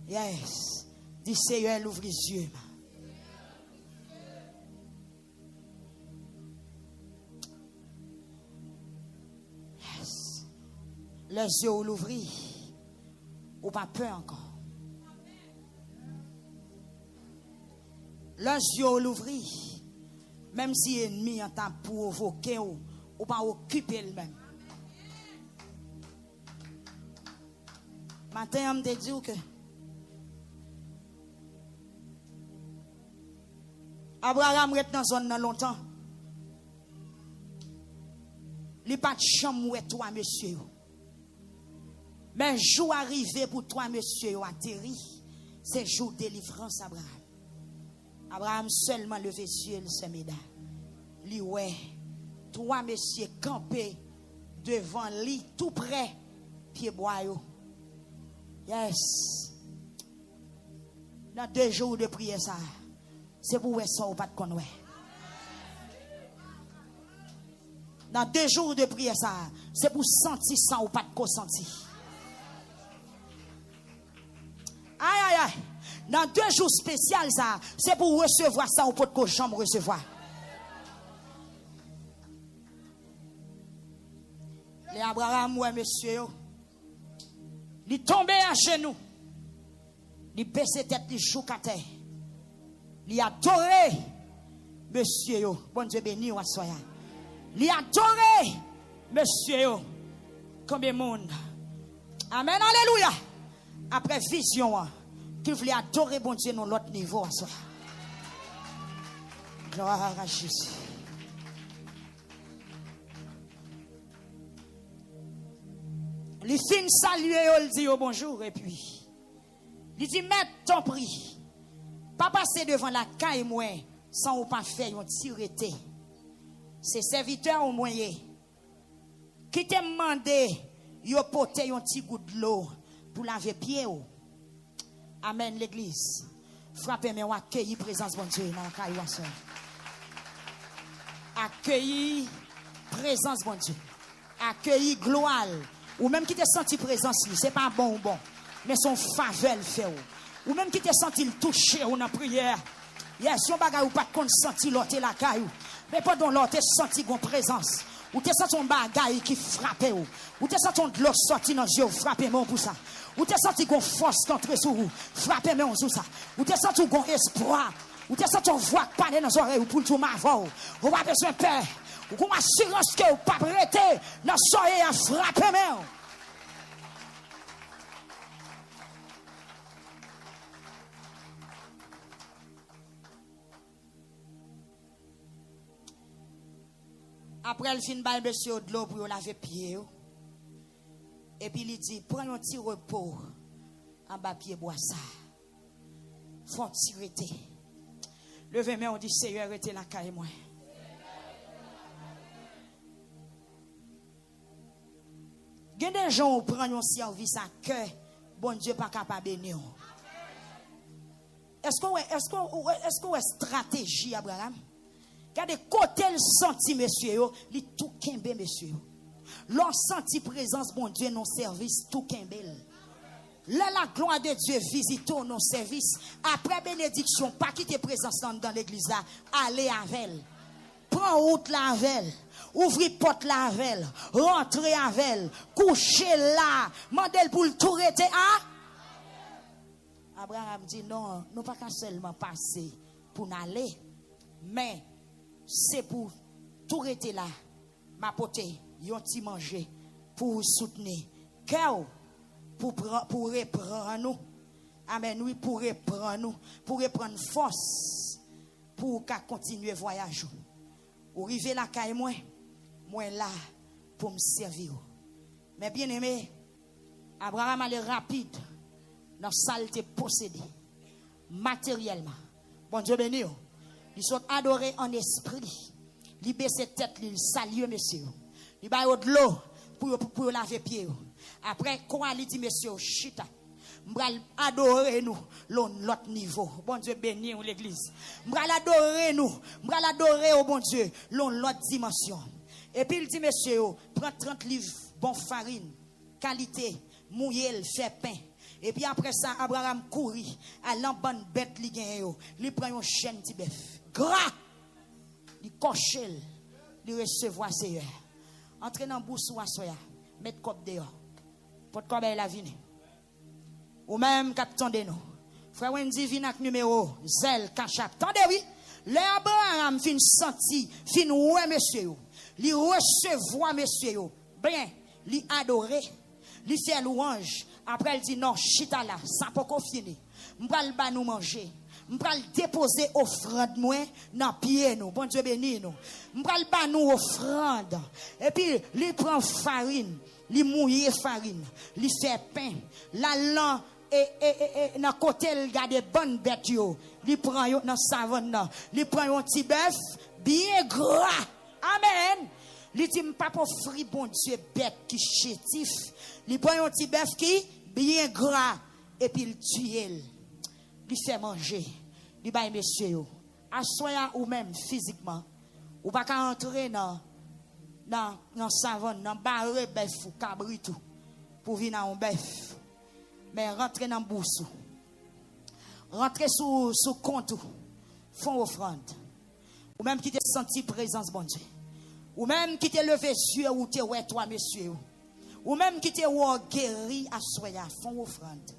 Yes. Dis Seigneur, ouvre les yeux. Yes. Les yeux l'ouvrir. Ou pas peur encore. Les yeux l'ouvrir. Même si l'ennemi entend provoquer ou pas occuper le même. Matin, on me dit que Abraham reste dans zone longtemps. Il n'y a pas de chambre où toi, monsieur. Mais jour arrivé pour toi, monsieur, atterri, c'est jour de délivrance, Abraham. Abraham seulement levé les yeux, il se met là. Lui, ouais, toi, monsieur, campé devant lui, tout près, pied boyau. Yes. Dans 2 jours de prière, ça, c'est pour ça ou pas de connoître. Dans 2 jours de prière, ça, c'est pour sentir ça ou pas de consentir. Aïe. Dans 2 jours spéciaux, ça, c'est pour recevoir ça ou pas de jambe recevoir. Les Abraham, ouais, monsieur, il tombé à genoux. Il baissait tête, il joue à terre. Il adoré, monsieur, bon Dieu béni, ou assoya. Il adoré, monsieur, combien de monde. Amen, alléluia. Après vision, qu'il voulait adorer bon Dieu dans l'autre niveau. Gloire à Jésus. Les filles saluent, il dit bonjour et puis il dit mettre ton prix. Pas passer devant la caille moi sans ou pas faire un tirete. C'est serviteur au moyen qui te demandé yo porter un petit goût de l'eau pour laver pied. Amen l'église. Frappez-moi ou accueillir présence bon Dieu dans la caille. Accueillir présence bon Dieu. Accueillir gloire. Ou même qui te senti présence, c'est pas bon ou bon. Mais son faveur fait. Ou même qui te senti le toucher ou dans prière. Yes, son bagay ou pas qu'on senti l'autre la caillou. Mais pendant l'autre, te senti une présence. Ou te senti un bagay qui frappe ou te senti de l'eau sorti dans les yeux, frappez-moi pour ça. Ou te senti une force qui entre sur vous, frappez-moi sur ça. Ou te senti un espoir. Ou te senti une voix qui parle dans les oreilles pour tout m'avoir. Ou pas besoin de peur. Ou qu'on assurance que vous pas prêter dans soirée à frapper même. Après le fin bail monsieur de l'eau pour laver pied. Et puis il dit prends un petit repos en bas pied bois ça. Faut tirer. Levez-moi on dit Seigneur était la caille moi. Il y a des gens qui prennent un service à cœur, bon Dieu pas capable de bénir. Est-ce qu'on est stratégie, Abraham? Regardez, côté le senti, monsieur, il tout kembe, monsieur. L'on senti présence, bon Dieu, non service, tout kembe. Là, la gloire de Dieu visite nos services. Après bénédiction, pas quitter présence dans l'église là, allez avec elle. Prends route là avec elle. Ouvrez porte là avec elle. Rentrez avec elle. Couchez là. Mandel pour le tout rete. Ah? Abraham dit non, nous pas qu'à seulement passer pour n'aller, mais c'est pour tout rete là. Ma pote, yon ti manger pour soutenir. Cœur pour reprendre nous. Amen, oui, pour reprendre nous, pour reprendre force, pour qu'à continuer voyage. Ou rive la caille moi là pour me servir. Mais bien aimé, Abraham allait rapide dans saleté possédée matériellement. Bon Dieu béni. Ils sont adorés en esprit. Ils baissent tête, ils saluent monsieur. Ils baillent de l'eau pour laver pied. Après quoi il dit monsieur chita. M'bral adorer nous l'autre niveau. Bon Dieu béni ou l'église. M'bral adorer nous, m'bral adorer au bon Dieu l'autre dimension. Et puis il dit monsieur, prends 30 livres bon farine, qualité, mouiller, fait pain. Et puis après ça, Abraham courit à l'embande bête li gen yo. Li prend un chêne ti bœuf. Gras. Li cochel, li recevoir Seigneur. Entre dans bouche ou asoya, mettre cop dehors. Pour que la vine. Ou même capitaine de nous. Frère Wendy vient avec numéro Zel Kachap. Attendez oui. L'Abraham fin senti, fin ouais monsieur. Li recevoir monsieur. Bien, li adorer, li faire louange. Après il dit non, chita là, ça pas qu'on fini. M'pral ba nous manger. M'pral déposer offrande moi dans pied nous. Bon Dieu béni nous. M'pral ba nous offrande. Et puis li prend farine, li mouiller farine, li fait pain. La lan et dans côté il garde bonne bête yo. Li prend yo dans savane là. Li prend un petit bœuf bien gras. Amen. Li dit m'pa pour fri bon Dieu bête qui chétif. Li prend un petit bœuf qui bien gras et puis il tue. Il fait manger. Il baille monsieur. Assoya ou même physiquement. Ou pas qu'à entrer dans savane, dans barre bœuf ou cabri tout. Pour venir dans un bœuf. Mais rentrer dans boussou. Rentrer sous compte. Font offrande. Ou même qui te senti présence bon Dieu. Ou même qui te levé yeux ou te ouais toi monsieur. Ou même qui te ouais guéri assoya font offrande.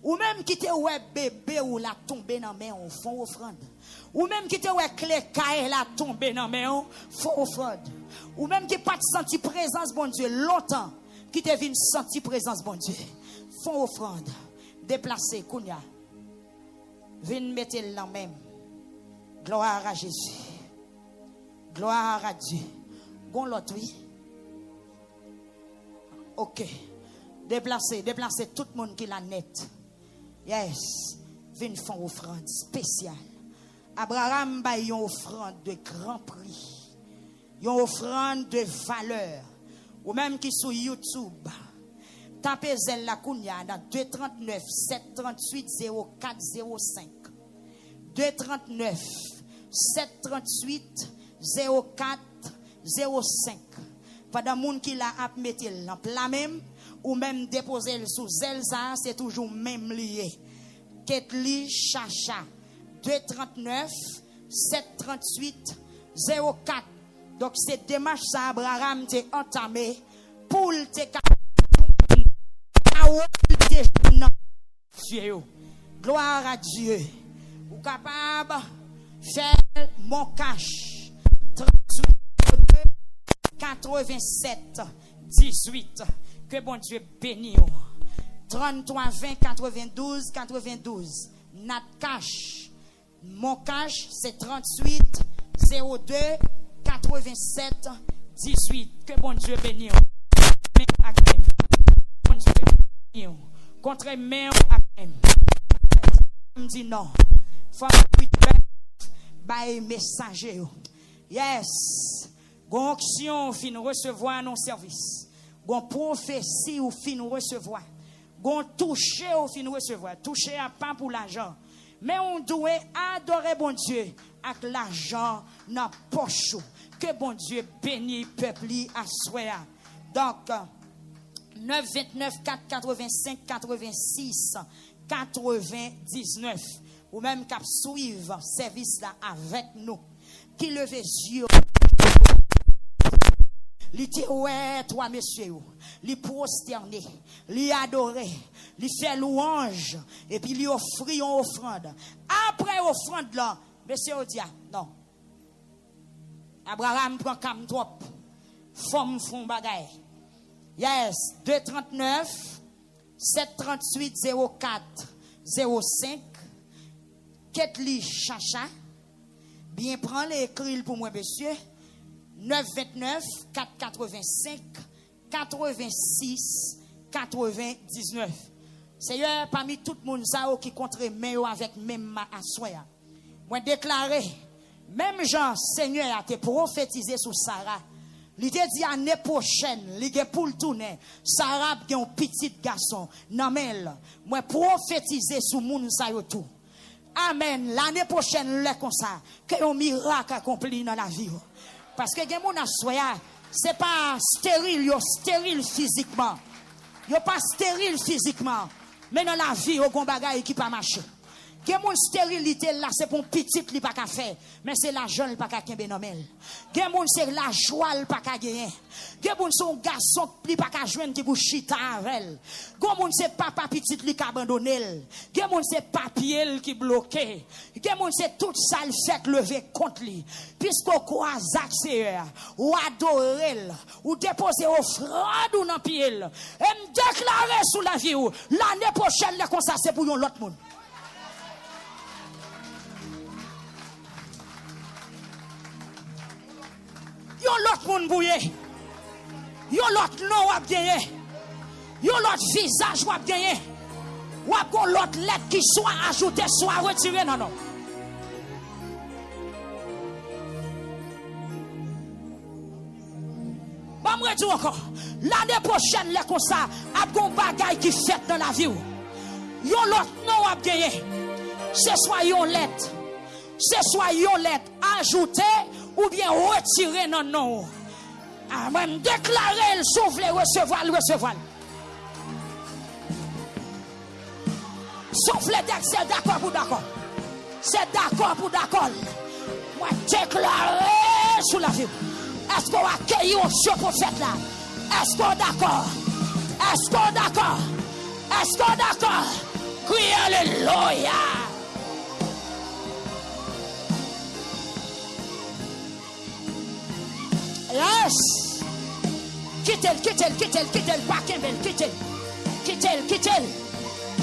Ou même qui te ouais bébé ou la tomber dans main on font offrande. Ou même qui te ouais clé caille la tomber dans main on font offrande. Ou même qui pas senti présence bon Dieu longtemps qui te vient senti présence bon Dieu font offrande. Déplacer kounya. Vinn mettre là même. Gloire à Jésus. Gloire à Dieu. Bon l'autre oui. OK. Déplacer tout le monde qui la net. Yes. Vinn font offrande spéciale. Abraham ba yon offrande de grand prix. Yon offrande de valeur. Ou même qui sur YouTube. Tapez zel la kounya dans 239 738 0405. 239 738 0405. Pendant moun qui la ap mette la même ou même déposer sous zelza, c'est toujours même lié. Ketli Chacha 239 738 04. Donc cette démarche ça Abraham t'est entamé pour te gloire à Dieu. Ou capable faire mon cash 38 87 18. Que bon Dieu bénisse. 33 20 92 92. Nat cash. Mon cash c'est 38 02 87 18. Que bon Dieu bénisse. Bon Dieu bénisse. Contre même à même. Me dit non. Faut by messager. Yes. Gon action fin recevoir non service. Gon prophétie ou fin recevoir. Gon toucher ou fin recevoir. Toucher à pas pour l'argent. Mais on doit adorer bon Dieu avec l'argent dans poche. Que bon Dieu bénisse peuple à soir. Donc 929 485 86 99 ou même cap suivre service là avec nous qui levez yeux li te ouais toi messieurs li prosterner li adorer li faire louange et puis li offrir une offrande après offrande là monsieur dit non Abraham prend cam trop forme fond bagay. Yes 239 738 04 05 Ketli Chacha. Bien prends l'écrit pour moi monsieur. 929 485 86 99. Seigneur parmi tout le monde ça qui contre main avec même ma assoya. Moi déclarer même Jean Seigneur a été prophétisé sur Sarah. Il te dit année prochaine, il est pour le tourner. Sarah a un petit garçon. Namel, moi prophétiser sur moun sa yo tout. Amen. L'année prochaine, le comme ça, que un miracle accompli dans la vie. Parce que gen moun assoya, c'est pas stérile, yo stérile physiquement. Yo pas stérile physiquement, mais dans la vie, yo gon bagay qui pas marcher. Gen moun stérilité là c'est pour petit li pas ka faire mais c'est la jeune pas ka kembe nomel. Gen moun c'est la joie pas ka gagner. Gen moun son garçon li pas ka joindre qui pour chita avec. Gen moun c'est papa petit li ka abandonner. Gen moun c'est papier qui bloqué. Gen moun c'est tout ça le fait lever contre lui. Puisqu'on croit Seigneur, ou adorer ou déposer offrande ou dans pied et me déclarer sous la vie ou l'année prochaine le comme ça c'est pour yon l'autre monde. Yon l'autre monde bouillé. Yon l'autre nom wap gagné. Yon l'autre visage wap gagné. Wap gon l'autre lettre qui soit ajoutée, soit retirée. Non. Bon, moi dis encore. L'année prochaine, les comme ça, ap gon bagay qui fait dans la vie. Yon l'autre nom wap gagné. C'est soit yon lettre. C'est soit yon lettre ajoutée. Ou bien retirer non non. Ah, même déclarer le souffle, recevoir. Souffle texte, c'est d'accord pour d'accord. C'est d'accord pour d'accord. Moi déclarer sous la vie. Est-ce qu'on accueille ce prophète là? Est-ce qu'on d'accord? Est-ce qu'on d'accord? Est-ce qu'on d'accord? Criez alléluia. Yes. Quitte-le, pas Kembel, quitte-le.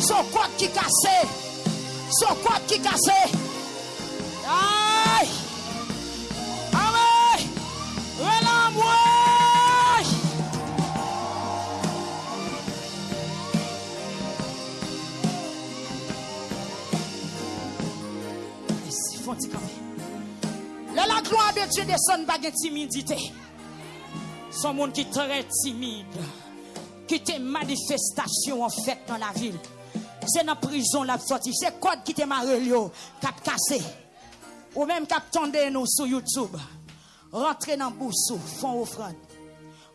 Son code qui cassé. Aïe. Amen. Relamboy. La gloire de Dieu descend pas de timidité. Son monde qui est très timide, qui est manifestation en fait dans la ville. C'est dans la prison la sortie. C'est code qui te marre cap cassé. Ou même cap tendé nous sur YouTube. Rentrer dans boussou, font offrande.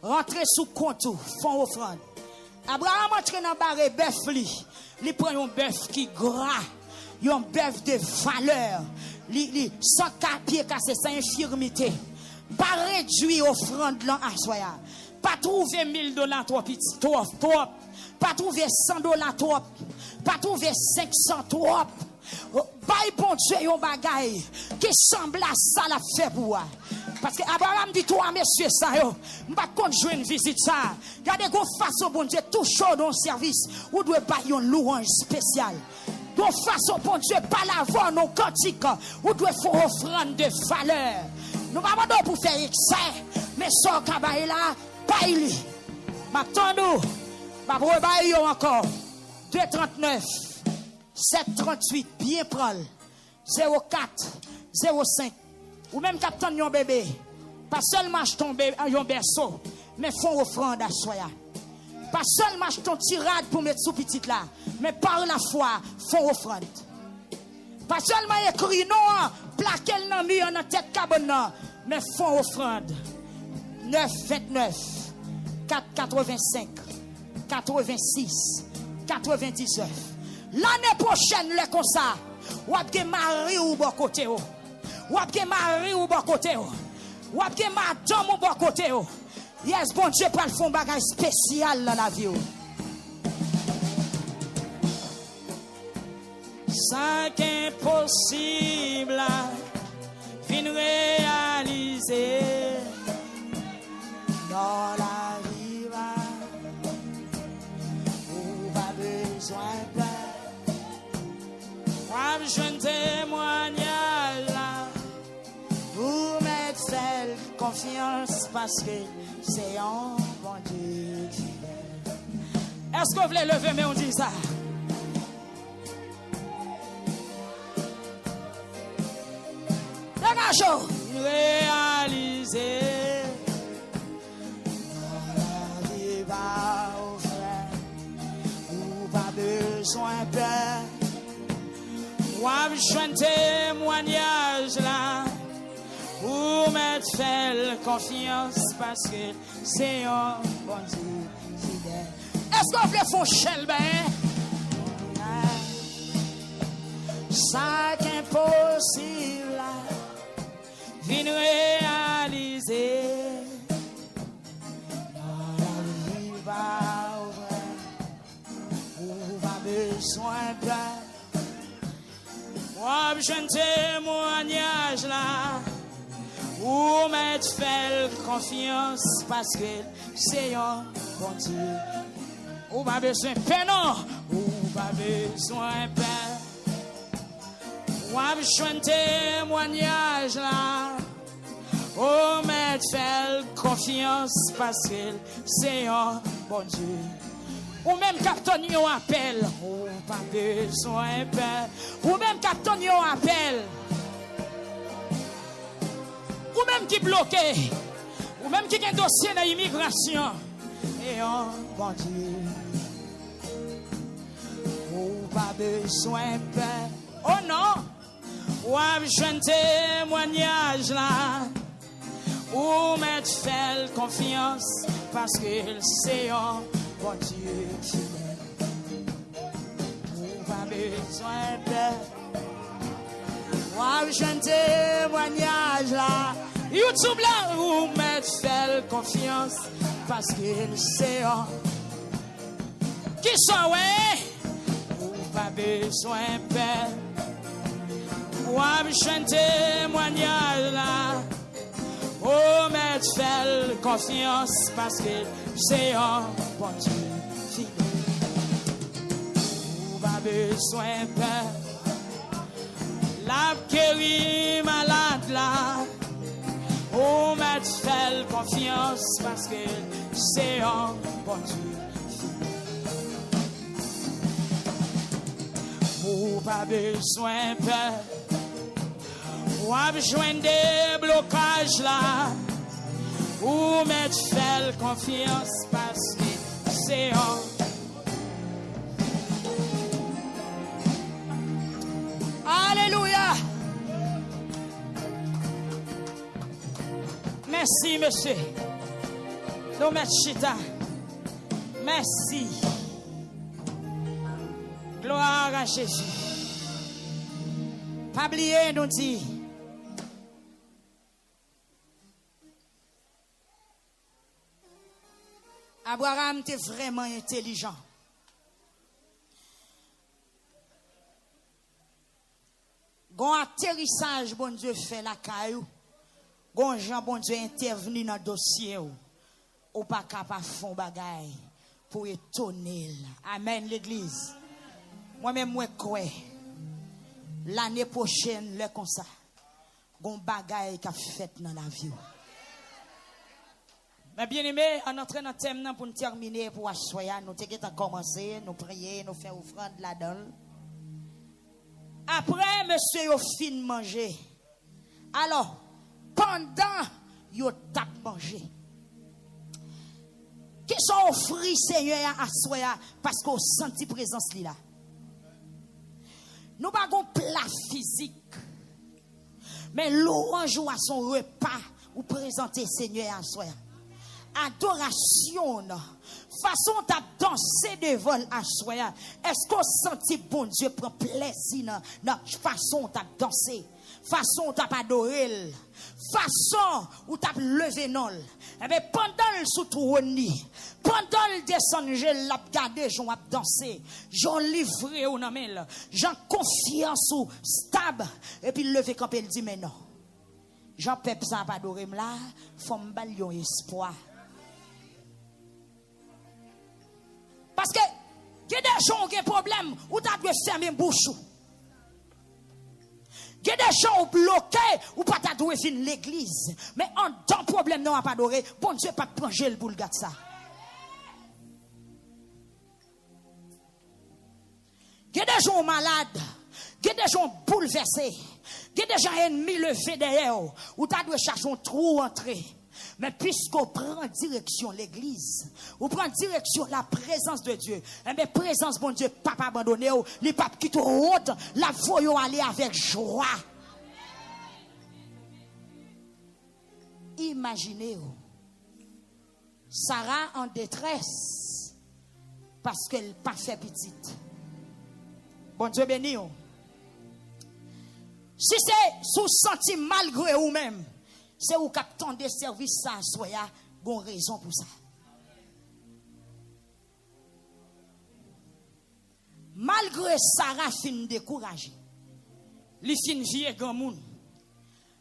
Rentrer sous compte, font offrande. Abraham entre dans barre bœuf li prend un bœuf qui gras, un bœuf de valeur. Li sans pied cassé, sans infirmité. Pas réduire offrande là à soya. Pas trouver $1000 trop petit, trop. Pas trouver $100 trop. Pas trouver 500 trop. Bail bon Dieu un bagay qui semble à ça la fait pour moi. Parce que Abraham dit toi messieurs ça yo, m'pa compte jouer une visite ça. Regardez go façon bon Dieu tout chaud dans service, ou doit pas une louange spéciale. Donc façon bon Dieu pas la voix nos cantiques, ou doit faire offrande de valeur. Nous pas mandons pour faire excès, mais son cabaye là, pas il. M'attendons, m'a pour bailler encore 239 738 bien prendre 04 05 ou même captain yon bébé pas seulement acheter un berceau mais font offrande à soya. Pas seulement acheter tirade pour mettre sous petite là mais par la foi font offrande. Pas seulement écrit non plaquer le nom mis en tête cabane mais font offrande. 929 485 86 99. L'année prochaine, le comme ça, ou ap gen mari ou bon côté ou. Ou ap gen mari ou bon côté ou. Ou ap gen madame ou bon côté ou. Yes, bon Dieu pral font bagay spécial dans la vie ou. Cinq impossible fin réaliser dans la vie ou pas besoin de je ne témoignage là. Vous mettez seul confiance parce que c'est un bon Dieu qui fait. Est-ce que vous voulez lever, mais on dit ça? Dégagez! Réaliser besoin, Père. Moi, je un témoignage là. Pour mettre faire confiance parce que c'est un bon Dieu fidèle. Est-ce qu'on peut faire chel ben? Ça qu'impossible vient réaliser. Dans la vie va ouvrir. Pas besoin de. Moi, j'ai un témoignage là. Ou mettre faire confiance parce que c'est un bon Dieu. Ou pas besoin de paix, non. Ou pas besoin de paix. Ou besoin de témoignage là. Ou mettre faire confiance parce que c'est un bon Dieu. Ou même captain yon appel. Ou pas besoin de paix. Ou même captain yon appel. Ou même qui bloqué, ou même qui a un dossier dans l'immigration, et un bon Dieu, ou pas besoin de paix. Oh non, ou besoin de témoignage là, ou mettre faire confiance, parce que c'est un bon Dieu fidèle. Ou pas besoin de paix. Moi, j'ai un témoignage là. YouTube là, vous mettez faire confiance parce qu'il sait. Qui sont, ouais? Vous pas besoin de paix. Moi, j'ai un témoignage là. Vous mettez faire confiance parce qu'il sait. Bon Dieu, fidèle. Vous pas besoin de paix. La guéri malade là, on m'a fait confiance parce que c'est un bon Dieu. Vous pas besoin de peur, ou besoin de blocages là, on m'a fait confiance parce que c'est un. Alléluia. Merci, monsieur. Nous mettons chita. Merci. Gloire à Jésus. Pas oublier, nous dit. Abraham était vraiment intelligent. Gon atterrissage, bon Dieu fait la caillou. Gon Jean, bon Dieu intervenu dans le dossier. Ou pas capable de faire bagay pour étonner. Amen, l'église. Moi-même, moi, quoi. L'année prochaine, le comme ça. Gon bagay qui a fait dans la vie. Mais bien aimé, en entrant dans le thème pour nous terminer, pour assoyer, nous avons commencé, nous prier, nous faire offrande là-dedans. Après, monsieur, yo fin manger. Alors, pendant yo tap manger. Qui sont offris, Seigneur, à soya, parce qu'on senti présence là. Nous n'avons pas plat physique. Mais l'orange à son repas, ou présenter, Seigneur, à soya. Adoration, façon de danser devant à soya. Est-ce qu'on sentit bon Dieu prend plaisir dans façon de danser, façon d'adorer, façon où tu levé non. Et bien pendant le sous-trône, pendant le descend, je l'ai gardé, j'en ai dansé, j'en livré au nom, j'en confiance ou stable. Et puis levé quand il dit mais non. Jean Pep ça pas adorer là, faut me balion espoir. Parce que il y a des gens qui ont des problèmes où tu dois fermer bouche. Il y a des gens bloqués où pas tu dois finir l'église. Mais en tant problème non à pas adorer, bon Dieu pas prendre le boule gâte ça. Il y a des gens malades, il y a des gens bouleversés, il y a des gens ennemis levés derrière où tu dois chercher un trou entrer. Mais puisqu'on prend direction l'église, on prend direction la présence de Dieu, et bien présence bon Dieu, pas abandonné, les papes qui te honte, la voyons aller avec joie. Imaginez, Sarah en détresse parce qu'elle n'a pas fait petite. Bon Dieu béni. Si c'est sous senti malgré vous-même, c'est où captant des services ça, soyez bon raison pour ça. Malgré Sarah fin découragée, li fin vieux grand monde,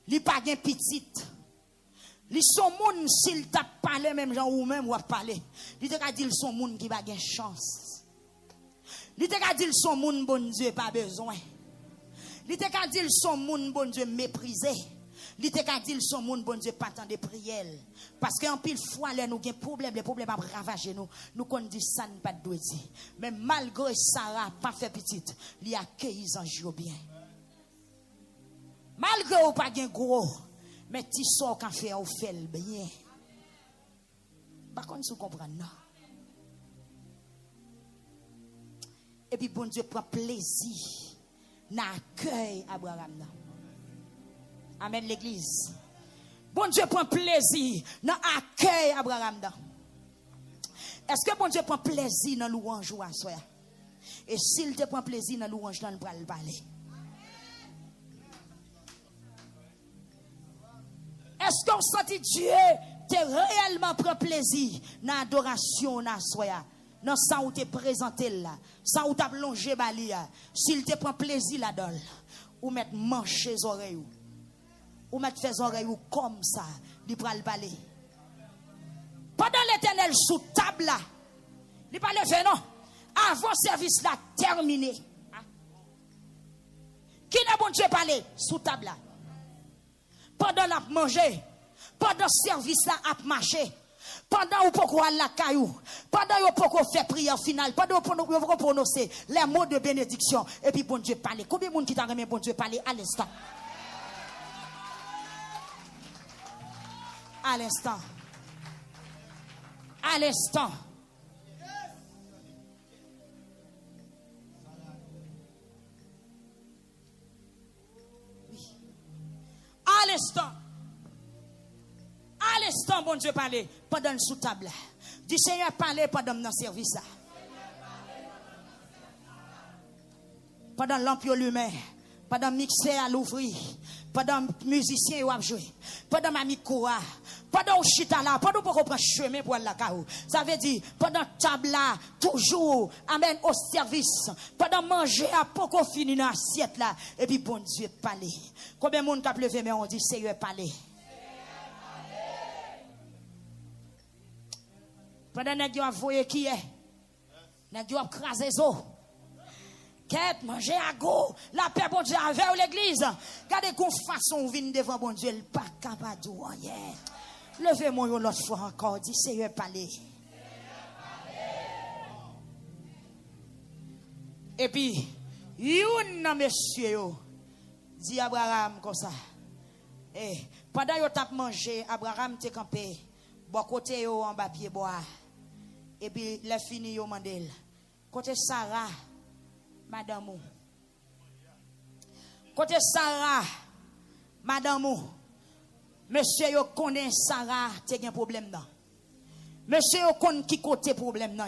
li pas gen petite. Li son moun s'il t'a parlé même gens ou même ou a parlé. Li te ka dit son moun qui pas gen chance. Li te ka dit son moun bon Dieu pas besoin. Li te ka dit son moun bon Dieu méprisé. Li te ka dit son moun bon Dieu pas tant de prière. Parce qu'en pile fois là nous gen problème, les problèmes a ravager nous qu'on dit ça ne pas doit dire. Mais malgré Sarah pas fait petite, li accueilli ange bien. Malgré ou pas gen gros, mais ti sort quand fait ou fait bien. Par contre vous comprenez non. Et puis bon Dieu prend plaisir dans l'accueil Abraham. Amen l'église. Bon Dieu prend plaisir dans l'accueil Abraham. Est-ce que bon Dieu prend plaisir dans louange ou à soi? Et s'il te prend plaisir dans louange, dans le parler. Est-ce qu'on sent Dieu te réellement prend plaisir dans l'adoration dans soi? Dans ça où te présenté là, ça où t'as plongé balia, s'il te prend plaisir là-dedans, ou mettre manche les oreilles, ou mettre les oreilles comme ça, il prend le balai. Pendant l'Éternel sous table là, il pas levé non, avant service là terminé. Qui n'a bon Dieu parler sous table là? Pendant la manger, pendant service là à marcher. Pendant ou pourquoi la caillou, pendant ou pourquoi faire prière finale, pendant ou pourquoi prononcer les mots de bénédiction, et puis bon Dieu parler. Combien de monde qui t'a remis bon Dieu parler à l'instant? À l'instant. À l'instant. Oui. À l'instant. À l'instant, bon Dieu parlait pendant le sous-table. Du Seigneur parlait pendant le service. Pendant l'ampiole humain, pendant le mixeur à l'ouvrir, pendant le musicien à jouer, pendant ma micro, pendant le chita là, pendant qu'on prend chemin pour la caou. Ça veut dire, pendant la table là, toujours, amen, au service, pendant manger à poco fini dans l'assiette là, et puis bon Dieu parlait. Combien de monde qui a levé, mais on dit Seigneur parlait. Pendant que vous voyez qui est, vous avez crasé les os. Qu'est-ce manger à go, la paix bon Dieu avec l'église. Regardez qu'on façon vient devant bon Dieu, le pas capable de rien. Levez-moi l'autre fois encore, dit Seigneur parler. Et puis, un monsieur dit Abraham comme ça. Et pendant que tu as mangé, Abraham t'est campé, bon côté en bas pied bois. Et puis, la fini yo mandel. Côté Sarah, madame. Côté Sarah, madame. Monsieur yo connaît Sarah, t'es un problème là. Monsieur yo connaît qui côté problème là.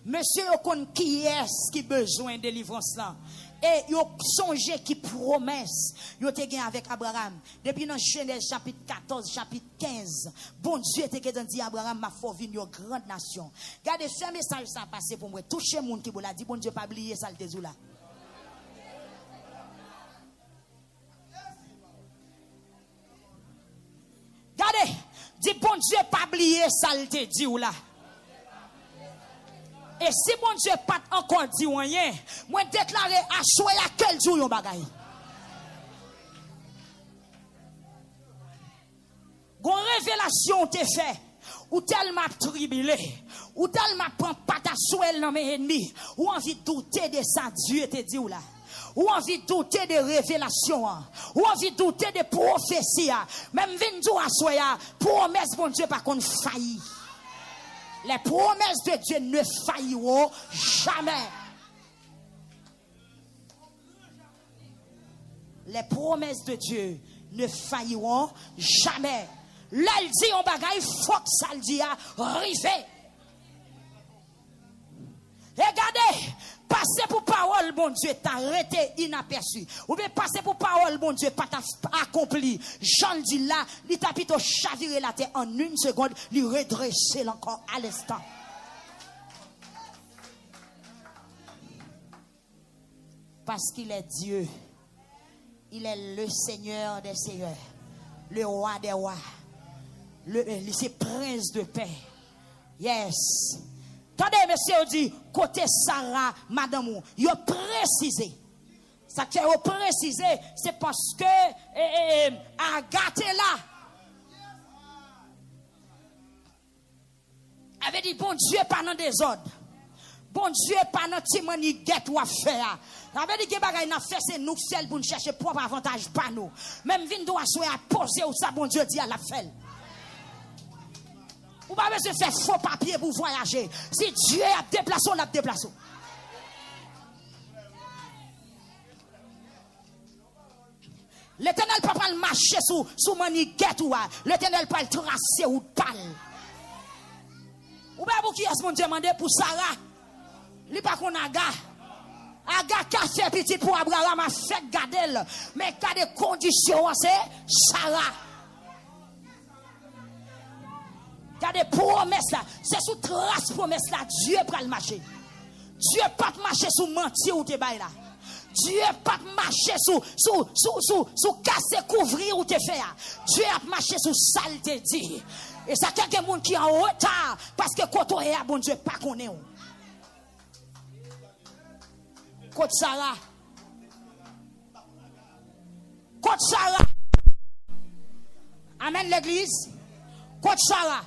Monsieur yo connaît qui est qui besoin de délivrance là. Et yo songe qui promesse yo te gen avec Abraham depuis dans Genèse chapitre 14 chapitre 15 bon Dieu te gen dit Abraham m'a faut venir une grande nation. Regardez ce message ça passé pour moi toucher monde qui la dit bon Dieu pas oublier ça le te là. Regardez dit bon Dieu pas oublier ça le te dit là. Et si mon Dieu pas encore dit rien, moi déclarer à choisir à quel jour yon bagay. Gon révélation te fait, ou tellement tribulé, ou tellement prend pas ta souel dans mes ennemis, ou envie de douter de ça Dieu te dit ou là. ou envie de douter des révélations, ou envie de douter des prophéties, même vindou à soya, promesse bon Dieu par contre faillit. Les promesses de Dieu ne failliront jamais. Les promesses de Dieu ne failliront jamais. Là, il dit on bagaille, faut que ça le dit à arriver. Regardez, passer pour parole, bon Dieu, t'arrêter inaperçu. Ou bien passer pour parole, bon Dieu, pas accompli. Jean dit là, il t'a plutôt chaviré la terre en une seconde, lui redresser encore à l'instant. Parce qu'il est Dieu. Il est le Seigneur des seigneurs. Le roi des rois. C'est prince de paix. Yes. Attendez, monsieur, dit, côté Sarah, madame, il a précisé. Ça qui est précisé, c'est parce que Agathe est là. Avait dit, bon Dieu, pas dans des ordres. Bon Dieu, pas dans timoni guette ou affaire. Avait dit que bagay n'a fait, c'est nous seul pour nous chercher propre avantage, pas nous. Même vin doit souhaiter à poser ou ça, bon Dieu dit à la fait. Ou pas besoin de faire faux papier pour voyager. Si Dieu a déplacé, on a déplacé. L'Éternel ne peut pas marcher sous maniguette ou l'Éternel peut le tracer ou parle. Ou bien pour qui est-ce qu'on demande pour Sarah? Il pas qu'on a gars. Aga qui fait petit pour Abraham a fait garder. Mais quand des conditions, c'est Sarah. Il y a des promesses là. C'est sous trace promesse là. Dieu prend le marché. Dieu pas marcher sous mentir ou te bail là. Dieu pas marcher sous casser couvrir ou te faire. Dieu a marché sous saleté dit. Et ça quelqu'un monde qui est en retard parce que quand on est bon Dieu pas connaît. Côte Sarah. Côte Sarah. Amen l'église. Côte Sarah.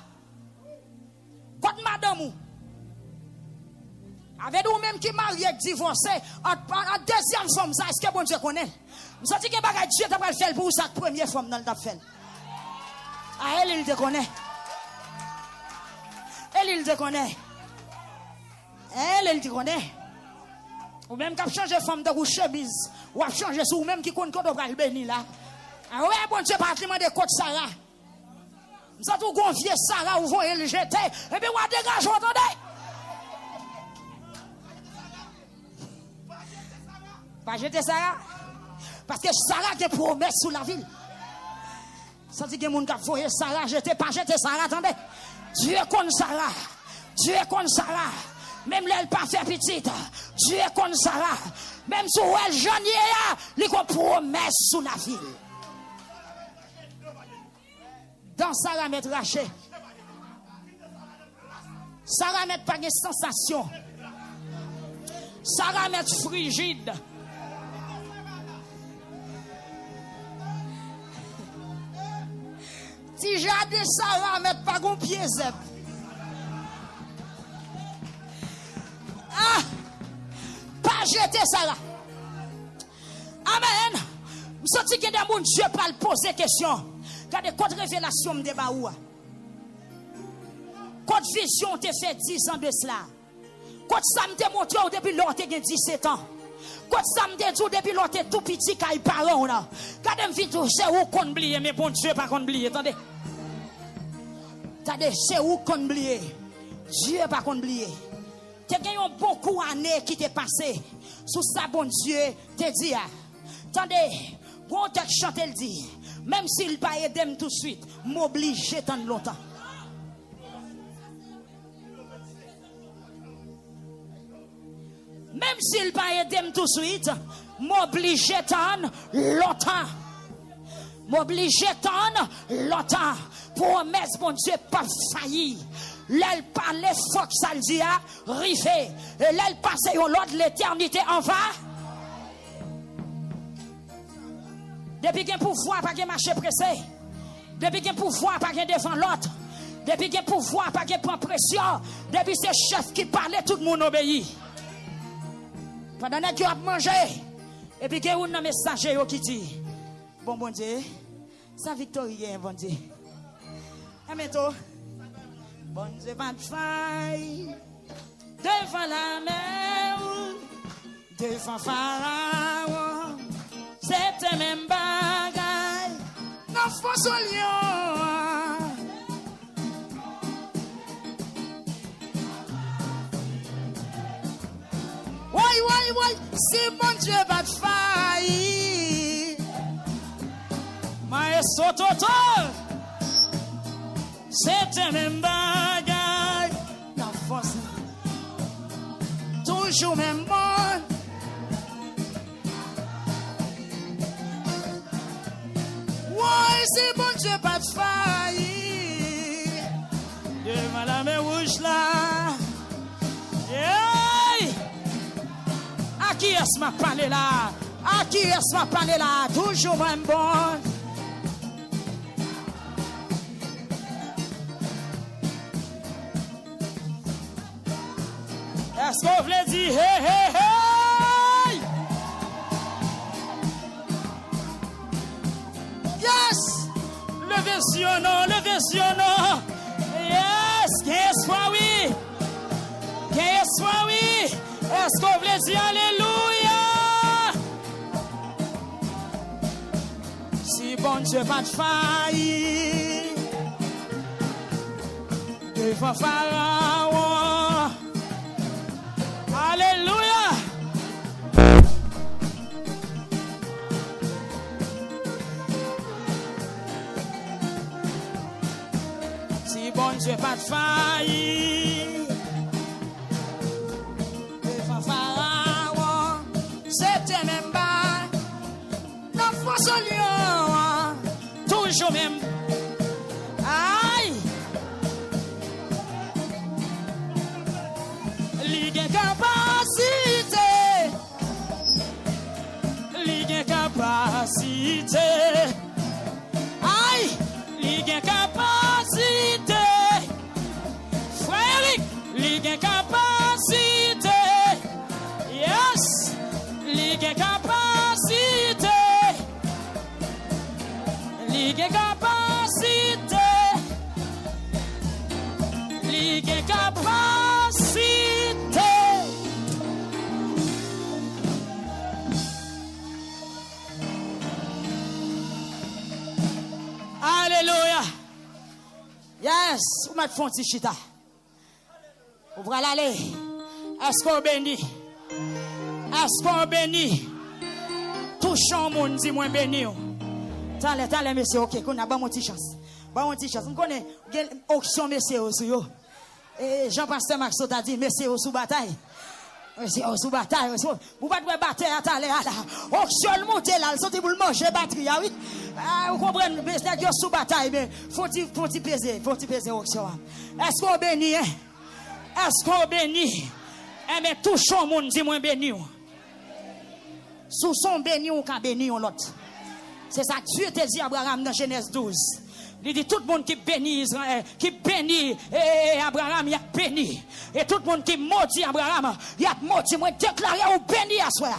Côte madame. Avec nous même qui marié divorcé en deuxième femme ça est-ce que bon Dieu connaît? Nous avons dit que bagage Dieu t'a pas fait pour sa première femme dans le t'a fait. À elle il te connaît. Elle il te connaît. Elle il te connaît. Ou même qui a changé femme de chemise, ou a changé sous, ou même qui compte quand on va le bénir là. Ah ouais, bon Dieu, pas de côte Sarah. Nous avons confié Sarah, ou voyez le jeter, et bien, on dégage, vous entendez? Pas jeter Sarah. Parce que Sarah qui promesse sous la ville. Ça dit que les gens qui ont foyé Sarah, jeter, pas jeter Sarah, attendez. Dieu connaît Sarah. Dieu connaît Sarah. Même elle pas fait petite. Dieu connaît Sarah. Même si elle jeune, il y a une promesse sous la ville. Dans Sarah met raché. Sarah met pas de sensation. Sarah met frigide. Si j'ai Sarah met pas de pied zep. Ah, pas jeter Sarah. Amen. Vous sentez que des gens Dieu pas poser question. Quand des codes révélation me débat ou. Code vision te fait 10 ans de cela. Code ça me démontre depuis lors tu as 17 ans. Code ça me dit depuis lors tu es tout petit quand il parle là. Quand me vite c'est où qu'on oublie mais bon Dieu pas qu'on oublie. Attendez. Attendez, c'est où qu'on oublie. Dieu pas qu'on oublie. Tu as gagné beaucoup d'années qui t'est passé. Sous ça, bon Dieu, te dit. Attendez, bon texte chante, elle dit. Même s'il pas aidé tout de suite, m'oblige tant longtemps. Même s'il pas aidé tout de suite, m'oblige tant longtemps. M'oblige tant longtemps. Promesse, bon Dieu, pas failli. L'elle parle, faut que ça le dit, rivé. Et l'elle passe au lot de l'éternité en va. Depuis qu'il y a pouvoir, pas qu'il marche pressé. Depuis qu'il y a pouvoir, pas qu'il devant l'autre. Depuis qu'il y a pouvoir, pas qu'il prend pression. Depuis ces chefs qui parlaient, tout le monde obéit. Pendant que tu as mangé, Et puis, il y a un message qui dit, bon Dieu, sa victoire est bon Dieu. Et maintenant, bon Dieu, pas de faille, devant la mer, devant Pharaon, c'était même bagaille, non force au lion. Ouais, si mon Dieu pas de faille, mais sototo, c'était même bagaille, non force, toujours même bon. Ouais, si mon Dieu pas de faille, devant la mer rouge là, hey! À qui est-ce m'a parlé là? À qui est-ce m'a parlé là? Toujours même bon. Est-ce qu'on voulait dire hey, hey, hey? Yes! Levez sur nous, levez sur nous. Yes! Qu'est-ce que oui? Qu'est-ce que oui? Est-ce qu'on voulait dire alléluia? Si bon Dieu pas de faille, devant Pharaon, alléluia. Si bon Dieu pas de faille, Pharaon, c'était même pas la force au lion, toujours même. Aïe, ligue capacité, ligue capacité. Aïe, ligue capacité, frère, ligue capacité. Yes, ligue capacité, ligue capacité, ligue capacité. Alléluia. Yes, vous m'avez fait un petit chita. Vous pouvez aller. Est-ce qu'on bénit? Est-ce qu'on bénit? Touchons mon dit moi béni. T'allez, monsieur, ok, qu'on a bon petit chance. Bon petit chance. On connaît auction, monsieur, aussi. Et Jean-Pasteur Maxo t'a dit, monsieur, sous bataille. Monsieur, sous bataille. Vous ne pouvez pas battre à t'aller là. Auction, montez là, sortez pour le manger, batterie, oui. Vous comprenez, c'est-à-dire sous bataille, mais faut-il peser auction. Est-ce qu'on bénit, hein? Est-ce qu'on bénit? Eh bien, touchons mon dit moi béni. Sous son béni ou qu'à béni l'autre. C'est ça que Dieu te dit à Abraham dans Genèse 12. Il dit tout le monde qui bénit Israël, qui bénit Abraham, il a béni. Et tout le monde qui maudit Abraham, il a maudit. Moi, déclaré ou béni à soi.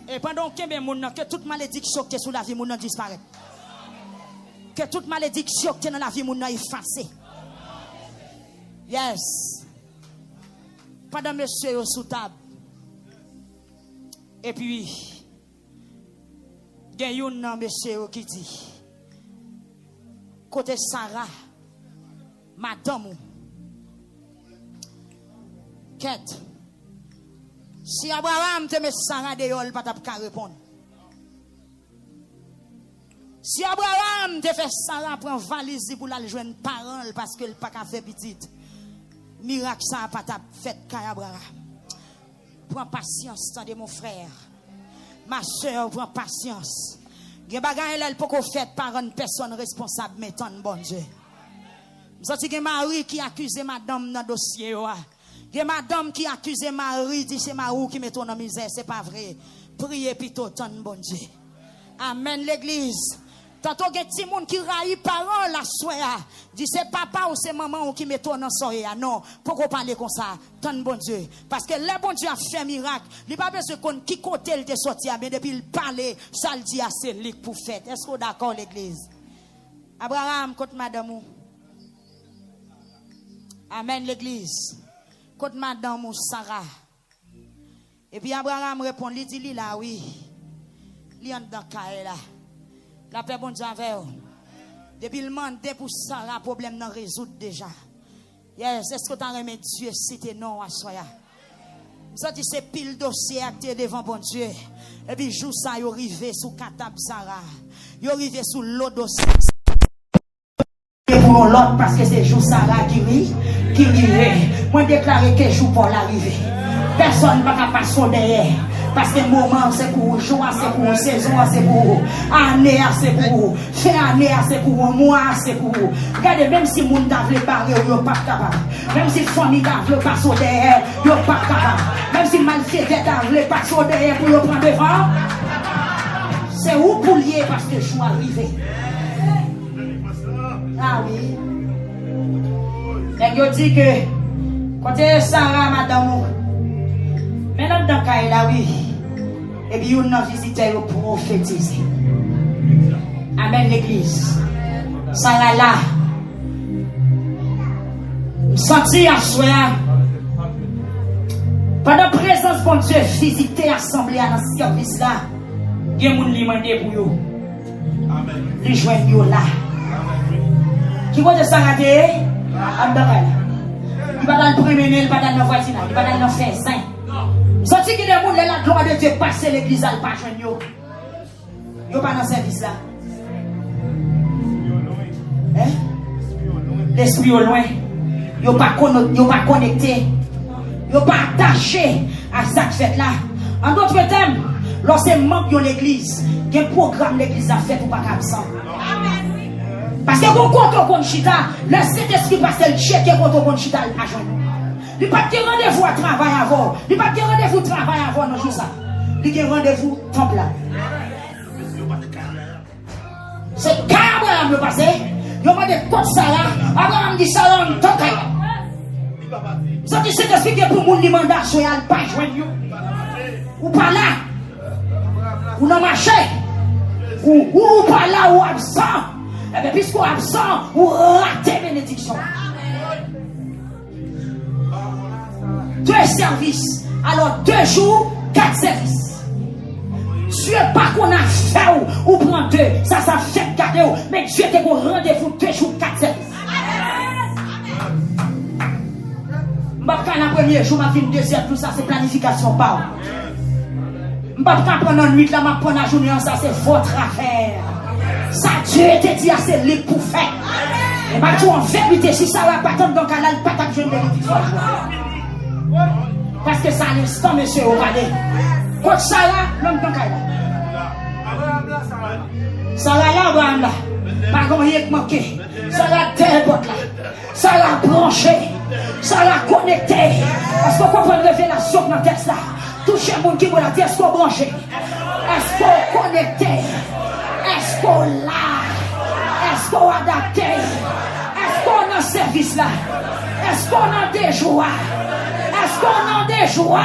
Et pendant que toute malédiction qui est sous la vie, mon disparaît. Que toute malédiction qui est dans la vie, mon effacée. Yes. Pendant monsieur sous table. Et puis, il y a un monsieur qui dit, côté Sarah, madame, quête. Si Abraham te met Sarah dehors, il ne va pas répondre. Si Abraham te fait Sarah prendre valise pour la joindre parole parce qu'il n'a pas fait petite. Miracle ça n'a pas fait qu'à Abraham. Prends patience, attendez mon frère. Ma soeur, prends patience. Il y a des choses qui sont faites par une personne responsable, mais tant bon Dieu. Vous savez que Marie qui accuse madame dans le dossier. Il y a madame qui accuse Marie, dit c'est Marie qui met ton en misère. Ce n'est pas vrai. Priez plutôt tant bon Dieu. Amen l'église. Tantôt, il y a des gens qui raillent parents la soya. Dit c'est papa ou c'est maman qui met ton dans soya. Non, pourquoi parler comme ça? Tant bon Dieu. Parce que le bon Dieu a fait un miracle. Il n'a pas besoin qu'on qui côté il te sorti, mais depuis il parle, ça le dit à c'est lui pour faire. Est-ce que vous d'accord l'église? Abraham, côté madame. Amen l'église. Côté madame Sarah. Et puis Abraham répond, il dit là, oui. Il est dans le là. La paix bon Dieu avec vous. Depuis le monde pour Sarah, problème non résoudre déjà. Yes, est-ce que tu as remis Dieu si tu non à soi? Ça dit c'est pile dossier acté devant bon Dieu. Et puis jour ça yo arrivé sous Katab Sarah. Yo arrivé sous l'autre dossier. Pour l'autre parce que c'est jour Sarah qui rive. Moi déclaré que jour pour l'arrivée. Personne ne va pas passer derrière. Parce que le moment c'est pour jour, c'est pour saison, c'est pour année, c'est pour fin année, c'est pour mois, c'est pour. Regardez, même si le monde a voulu parler, il n'est pas capable. Même si la famille a voulu passer derrière, il n'est pas capable. Même si le malfaiteur a voulu passer derrière pour le prendre devant, c'est où pour lier parce que le jour arrivé. Ah oui. Et il dit que quand Sarah, madame, maintenant dans le là, oui. Et puis, on a visité le prophétisé. Amen, l'église. Sarah là. Je senti à soi. Pendant la présence de Dieu, visiter l'assemblée dans ce service là. Il y a des gens qui demandent pour vous. Les joignent là. Qui va de Sarah Théé? Il va dans le premier, il va dans le voisinage, il va dans le faisin. Sorti que les gens la gloire de Dieu passer l'église à pas joindre yo pas dans service là. Hein? L'esprit au loin. Yo pas connecté. Yo pas attaché à ça que fait là. En d'autres termes, lorsque membre de l'église, quel programme l'église a fait pour pas absent. Parce que vous comptez au chita, le Saint-Esprit passe le check et compte au chita à joindre. Il n'y a pas de rendez-vous à travail avant. Il n'y a pas de rendez-vous à travail avant, non, ça. Il y a un rendez-vous temple là. C'est quand Abraham le passé. Il y a des côtes ça là. Abraham dit ça là, on tombe. Ça dit c'est expliqué pour mon mandat, soyez pas joigneux. Ou pas là. Ou non marché. Ou pas là, ou absent. Et bien, puisqu'on est absent, ou raté bénédiction. 2 services. Alors 2 jours, 4 services. Dieu pas qu'on a fait ou prend 2. Ça fait garder. Mais Dieu te qu'on rendez-vous 2 jours, 4 services. Je ne vais pas le premier jour, je vais faire 2 services. Tout ça, c'est planification. Pas. Je ne vais pas prendre une nuit, là, je vais prendre la journée. Ça, c'est votre affaire. Ça, Dieu te dit, c'est lui pour faire. Et pas tout en vérité, si ça va pas tomber dans le canal, pas ta jeune bénédiction. Parce que ça l'instant, monsieur, au palais. Quand Sarah, l'homme dans Kaila. Sarah là, Abraham là. Pas comme rien que manqué. Sarah terre là. Sarah branché. Sarah connecté. Est-ce qu'on comprend une révélation dans le texte là? Touchez le monde qui vous l'a dit, est-ce qu'on branché? Est-ce qu'on connecté? Est-ce qu'on là? Est-ce qu'on adapté? Est-ce qu'on a service là? Est-ce qu'on a des joies? Est-ce qu'on a des joies?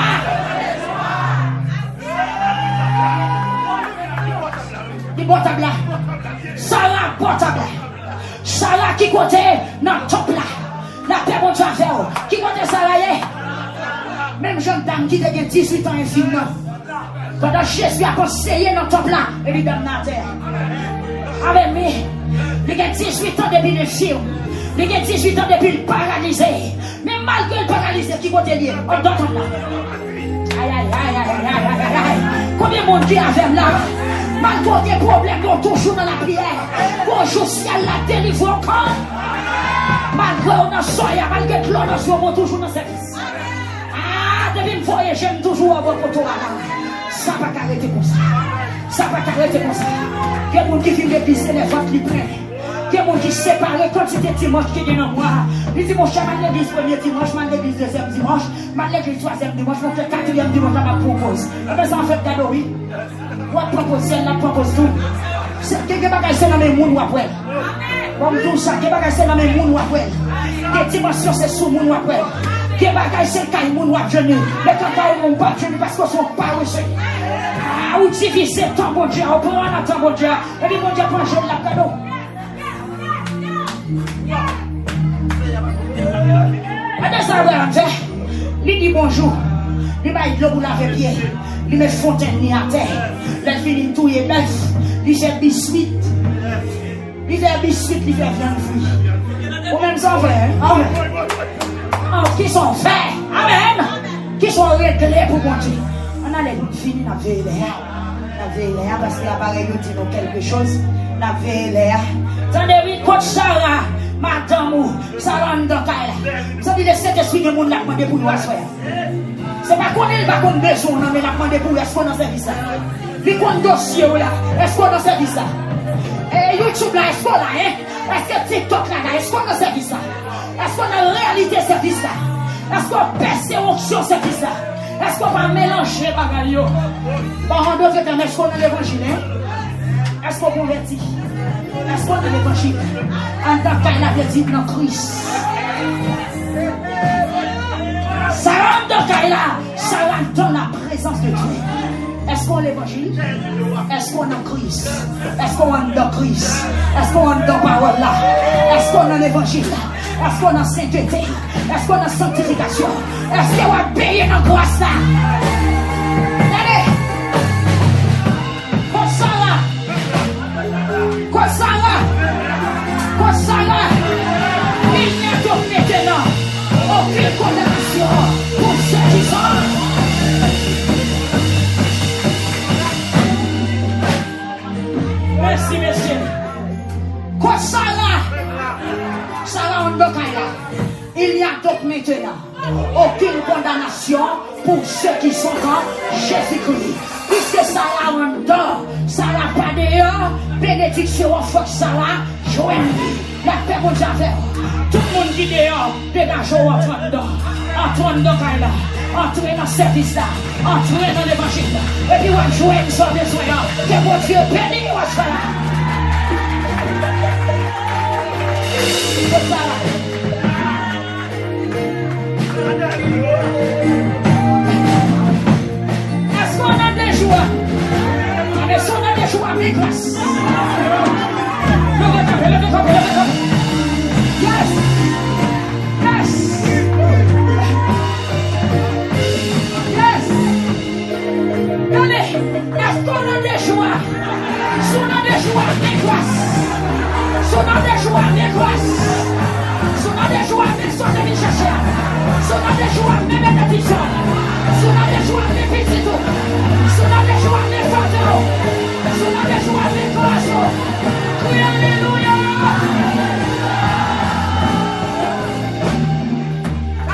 Il portable là. Sarah portable. Sarah qui côté dans top là. La paix bon Dieu à faire. Qui côté Sarah est? Même jeune dame qui a 18 ans infiniment. Pendant Jésus a conseillé dans top là. Et lui donne la terre. Avec moi. Il a 18 ans depuis le film. Il a 18 ans depuis le paralysé. Mais malgré le paralysé, qui côté lié? On donne là. Aïe, aïe, aïe, aïe, aïe, aïe, aïe. Combien de monde qui avait là? Malgré des problèmes, on toujours dans la prière. Bonjour, ciel, la délivre encore. Malgré on a soya, malgré que l'on a soya, on toujours dans le service. Ah, depuis une fois, j'aime toujours avoir votre là. Ça va pas arrêter comme ça. Ça va pas arrêter comme ça. Il y a des gens qui viennent l'église, c'est les votes qui prennent. Il y a des gens qui séparent quand c'était dimanche qui est dans moi. Les dimanches, je vais l'église premier dimanche, je vais l'église deuxième dimanche, je vais l'église troisième dimanche, je vais quatrième dimanche, je vais proposer. Mais ça en fait cadeau, oui. Moi, proposer, elle la propose tout. Quelqu'un va c'est dans mes moun ou après. Comme tout ça, quelqu'un va c'est dans mes moun ou après. Des dimensions c'est sous moun ou après. Quelqu'un va c'est quand moun ou après. Mais quand on va pas parce qu'on sont pas reçus. Ah, ou diviser ton bon Dieu, on prend un ton bon Dieu. Et puis mon Dieu prend jeune la cadeau. Attends ça, il dit bonjour. Il m'a dit l'eau pour laver pied. Il met fontaine ni à terre. Il finit tout et bœuf. Il fait biscuit. Il fait biscuit, il fait viande fruit. Ou même sans vrai. Amen. Qui sont faits. Amen. Qui sont réglés pour monter. On a les fini la veille. La veille parce qu'il y a pareil, nous disons quelque chose. La veille. Attendez, coach Sarah. Madame ou Sarah Ndokala. Vous avez dit cet esprit de monde l'a demandé pour nous asseoir. C'est pas qu'on est pas comme besoin, mais l'a demandé pour est-ce qu'on a servi ça. Les comptes dossiers là, est-ce qu'on a servi ça. Et YouTube là, est-ce qu'on a, hein? Est-ce que TikTok là, est-ce qu'on a servi ça. Est-ce qu'on a réalité servi ça. Est-ce qu'on perce auction servi ça. Est-ce qu'on va mélanger bagaille. Par en d'autres termes, est-ce qu'on a l'évangile, hein? Est-ce qu'on convertit. Est-ce qu'on a l'évangile? En tant qu'elle avait dit dans Christ. Ça rentre dans la présence de Dieu. Est-ce qu'on a l'évangile? Est-ce qu'on a Christ? Est-ce qu'on a dans Christ? Est-ce qu'on a dans parole là? Est-ce qu'on a l'évangile? Est-ce qu'on a sainteté? Est-ce qu'on a sanctification? Est-ce qu'on a payé dans grâce là? Allez! Quoi ça là? Il n'y a donc maintenant aucune condamnation pour ceux qui sont. Merci, messieurs. Quoi ça là? Ça là en Dokaïla. Il n'y a donc maintenant aucune condamnation pour ceux qui sont en Jésus-Christ. Puisque ça là en dehors, ça là pas dehors, bénédiction en force ça là, joignez. La paix mon Dieu. Tout le monde qui dehors, dégageons entre dedans. Entrez dans Kaila, entrez dans le service là, entrez dans l'évangile là. Et puis on joue sans besoin. Que mon Dieu bénisse ou ça là. C'est ça là. Est-ce qu'on a des joies? Est-ce qu'on a des joies avec grâce? Yes! Yes! Yes! Allez! Est-ce qu'on a des joies? Si on a des joies avec grâce. Si on a des joies avec grâce. Si on a des joies avec son ami chercher. Si on a des joies avec bénédiction. Si on a des joies avec petit tout. Si on a des joies avec fardeau. Si on a des joies avec grâce. Oui, alléluia!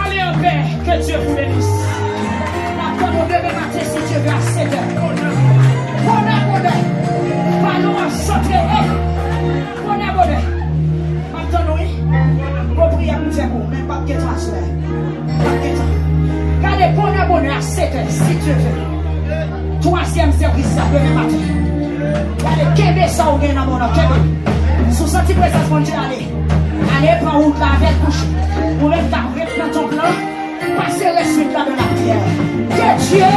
Allez en paix, que Dieu vous bénisse. Maintenant, demain matin, si Dieu veut à 7 heures. Bonne. Parlons en santé. Bonne. Maintenant, oui. Vos prières nous fait pour même pas de transfert. Pas de temps. Gardez bonne à 7 heures, si Dieu veut. Troisième service, demain matin. Allez, qu'est-ce que ça ou bien dans mon nom? Sous cette présence, mon Dieu, allez, prends route là avec couche. Vous même t'arriver dans ton plan, passez la suite là de la prière. Que Dieu